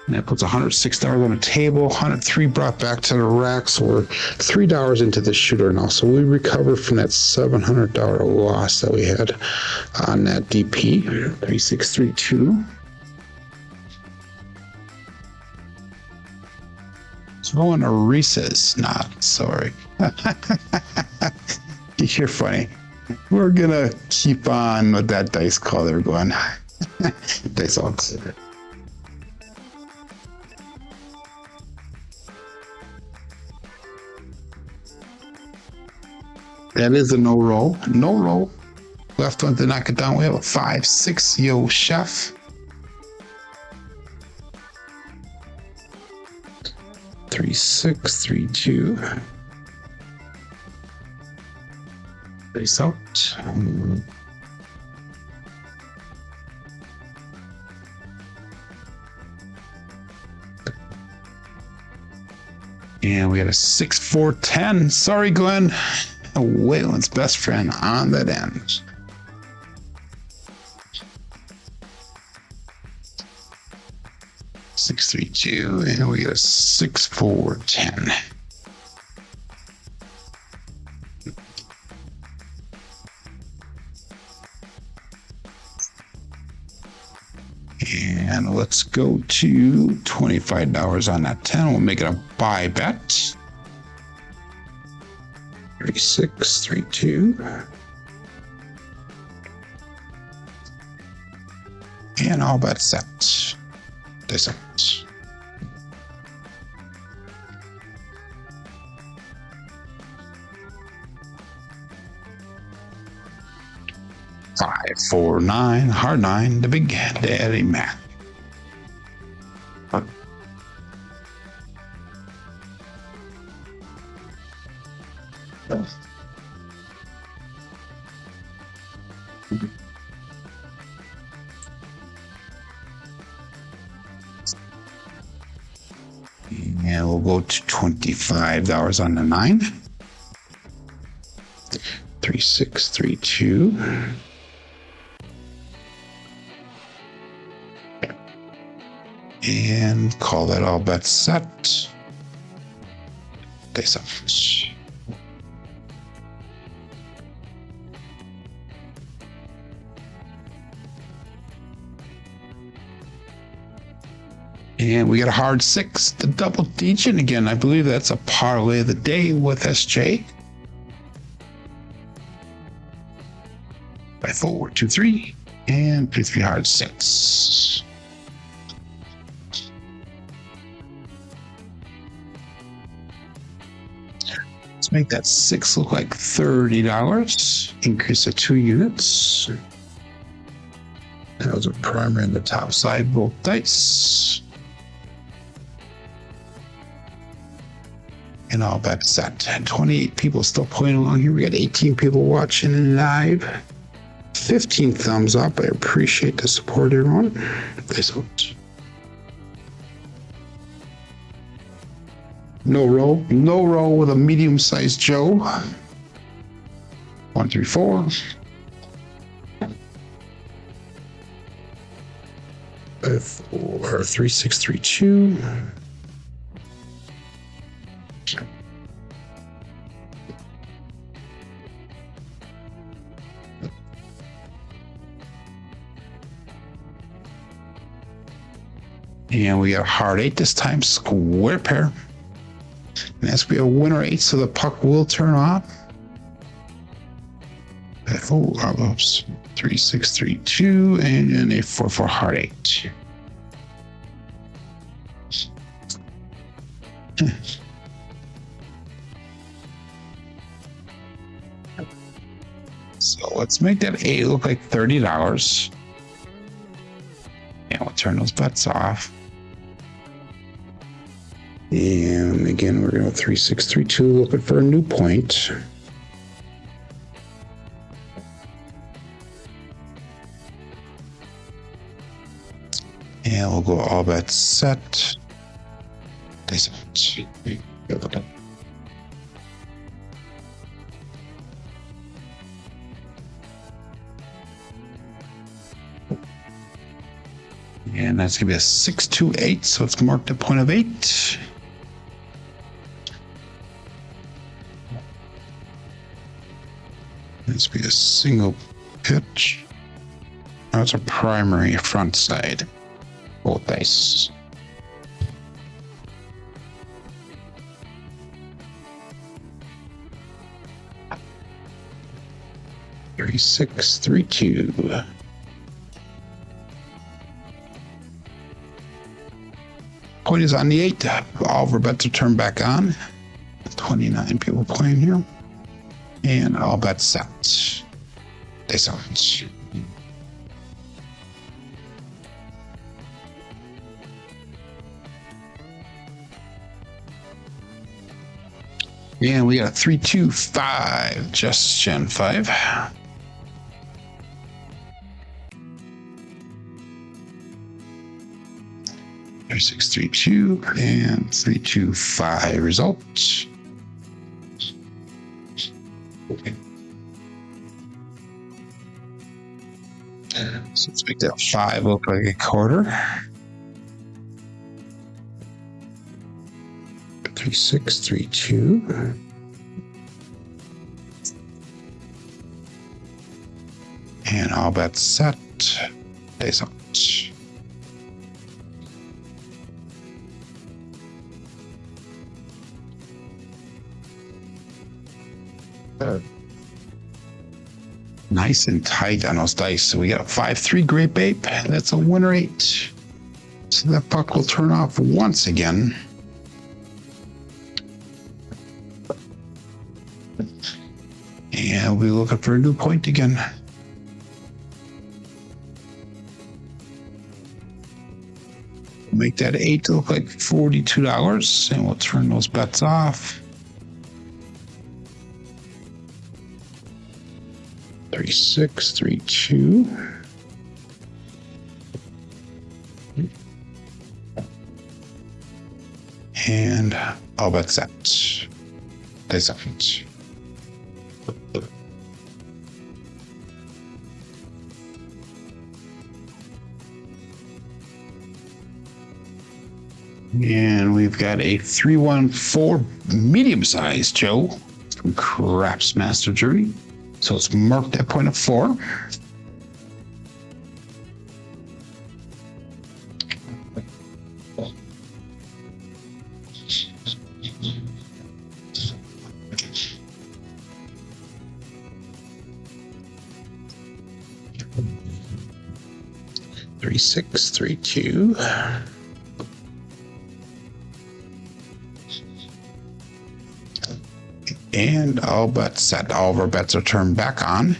Speaker 1: And that puts $106 on the table. 103 brought back to the rack. So we're $3 into the shooter now. So we recovered from that $700 loss that we had on that DP. 3632. It's going to Reese's. Not sorry. You're funny. We're gonna keep on with that dice call there going. Dice odds. That is a no roll. No roll. Left one to knock it down. We have a 5, 6. Yo, chef. 3, 6, 3, 2. Face out. And we got a 6, 4, 10. Sorry, Glenn. Waylon's best friend on that end. Six, 3, 2, and we got a 6, 4, 10. And let's go to $25 on that 10. We'll make it a buy bet. 36, 3, 2. And all bets set. This out. Five, 4, 9, hard 9, the big daddy Mac. And we'll go to $25 on the 9. 3, 6, 3, 2. And call that all bets set. Dice up. And we got a hard 6, the double digit again. I believe that's a parlay of the day with SJ. By 4, 2, 3, and please be hard 6. Make that 6 look like $30. Increase to 2 units. That was a primer in the top side, both dice. And all bets set. 28 people still playing along here. We got 18 people watching live. 15 thumbs up. I appreciate the support, everyone. Thanks so much. No roll with a medium-sized Joe. 1, 3, 4. 4, 3, 6, 3, 2. And we got a hard 8 this time, square pair. And that's be a winner 8, so the puck will turn off. Oh, 3, 6, 3, 2, and a 4, 4 hard 8. So let's make that 8 look like $30. And we'll turn those bets off. And again, we're going to 3, 6, 3, 2, looking for a new point. And we'll go all bets set. And that's going to be a 6, 2, 8, so it's marked a point of 8. Let's be a single pitch. That's a primary front side. Both dice. Three, 6, 3, 2. Point is on the 8. All of our bets are turned back on. 29 people playing here. And all bets set. They sound. And we got a 3, 2, 5, just Gen 5. 3, 6, 3, 2, and 3, 2, 5 results. Okay. So let's make that 5 look like a quarter. 3, 6, 3, 2. And all bets set. Days out. Nice and tight on those dice. So we got a 5, 3 grape ape. That's a winner 8. So that puck will turn off once again. And we'll be looking for a new point again. Make that 8 look like $42, and we'll turn those bets off. 3, 6, 3, 2. And all bets set. That's it. And we've got a 314 medium-sized Joe from Crapsee Master Journey. So it's marked at point of 4. Three, 6, 3, 2. And all bets set. All of our bets are turned back on.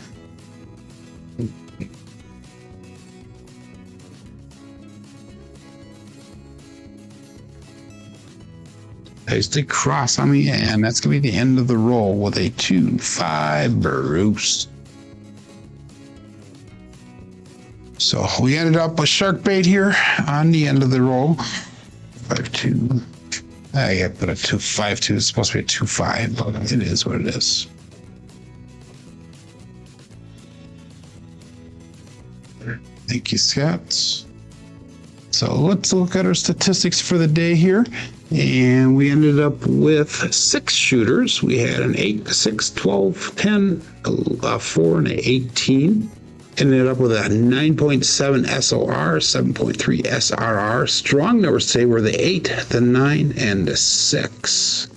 Speaker 1: There's the cross on me, and that's going to be the end of the roll with a 2-5 Bruce. So we ended up with shark bait here on the end of the roll. 5-2. I put a 2-5-2. It's supposed to be a 2-5, but it is what it is. Thank you, Scott. So let's look at our statistics for the day here. And we ended up with 6 shooters. We had an 8, 6, 12, 10, 4, and an 18. Ended up with a 9.7 SOR, 7.3 SRR. Strong numbers today were the 8, the 9, and the 6.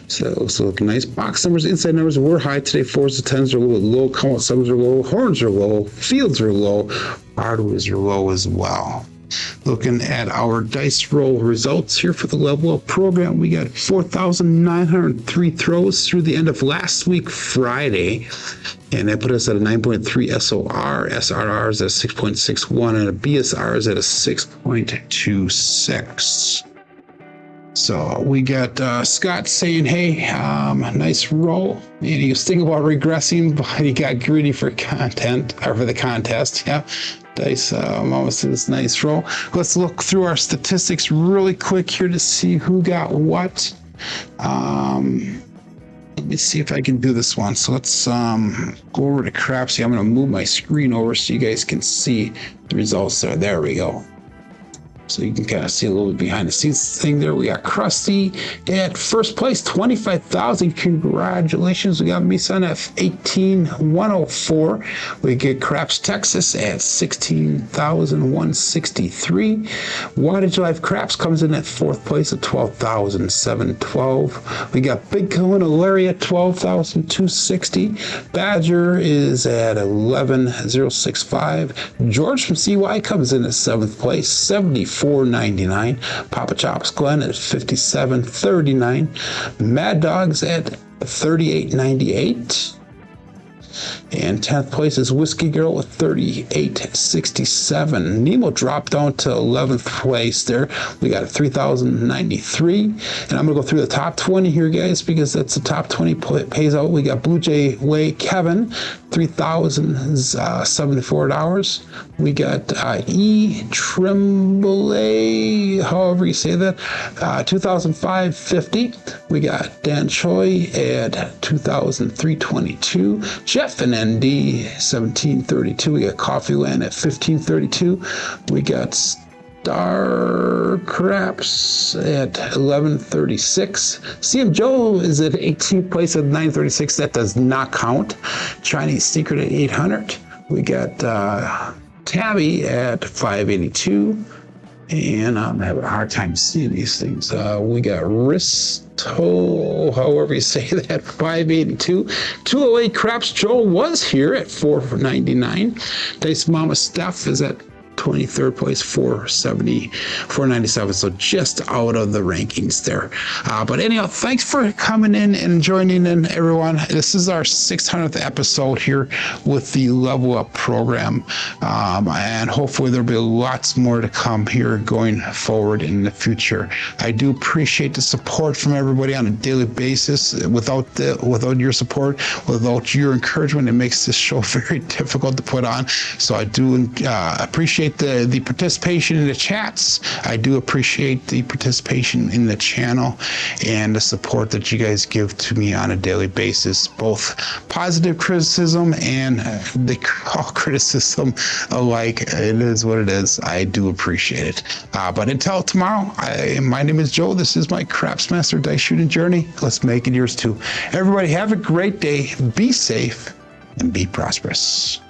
Speaker 1: So looking nice. Box numbers, inside numbers were high today. 4s to 10s are a little bit low. Come out 7s are low. Horns are low. Fields are low. Hardways are low as well. Looking at our dice roll results here for the level up program, we got 4,903 throws through the end of last week, Friday. And that put us at a 9.3 SOR, SRR is at 6.61, and a BSR is at a 6.26. So we got Scott saying, hey, nice roll. And he was thinking about regressing, but he got greedy for content, or for the contest. Yeah. Dice Mama said this nice roll. Let's look through our statistics really quick here to see who got what. Let me see if I can do this one. So let's go over to Crapsee. I'm going to move my screen over so you guys can see the results there. There we go. So you can kind of see a little bit behind the scenes thing there. We got Krusty at first place, 25,000. Congratulations. We got Misan at 18,104. We get Craps Texas at 16,163. Wattage Life Craps comes in at fourth place at 12,712. We got Big Kahuna Larry at 12,260. Badger is at 11,065. George from CY comes in at seventh place, 74.99. Papa Chops Glenn at 57.39. Mad Dogs at 38.98. And 10th place is Whiskey Girl with 38.67. Nemo dropped down to 11th place there. We got a 3,093. And I'm going to go through the top 20 here, guys, because that's the top 20 pays out. We got Blue Jay Way Kevin, $3,074. We got E Tremblay, however you say that, 2,550. We got Dan Choi at 2,322. Jeff and ND 1732. We got Coffee Land at 1532. We got Star Craps at 1136. CMJ is at 18th place at 936. That does not count. Chinese Secret at 800. We got Tabby at 582. And I'm having a hard time seeing these things. We got Risto, however you say that, 582. 208 Craps Joe was here at 499. Dice Mama Steph is at 23rd place, 497. So just out of the rankings there. But anyhow, thanks for coming in and joining in, everyone. This is our 600th episode here with the Level Up program. And hopefully there'll be lots more to come here going forward in the future. I do appreciate the support from everybody on a daily basis. Without your support, without your encouragement, it makes this show very difficult to put on. So I do appreciate the participation in the chats. I do appreciate the participation in the channel and the support that you guys give to me on a daily basis, both positive criticism and the criticism alike. It is what it is. I do appreciate it. But until tomorrow, my name is Joe. This is my Craps Master Dice Shooting Journey. Let's make it yours too. Everybody have a great day. Be safe and be prosperous.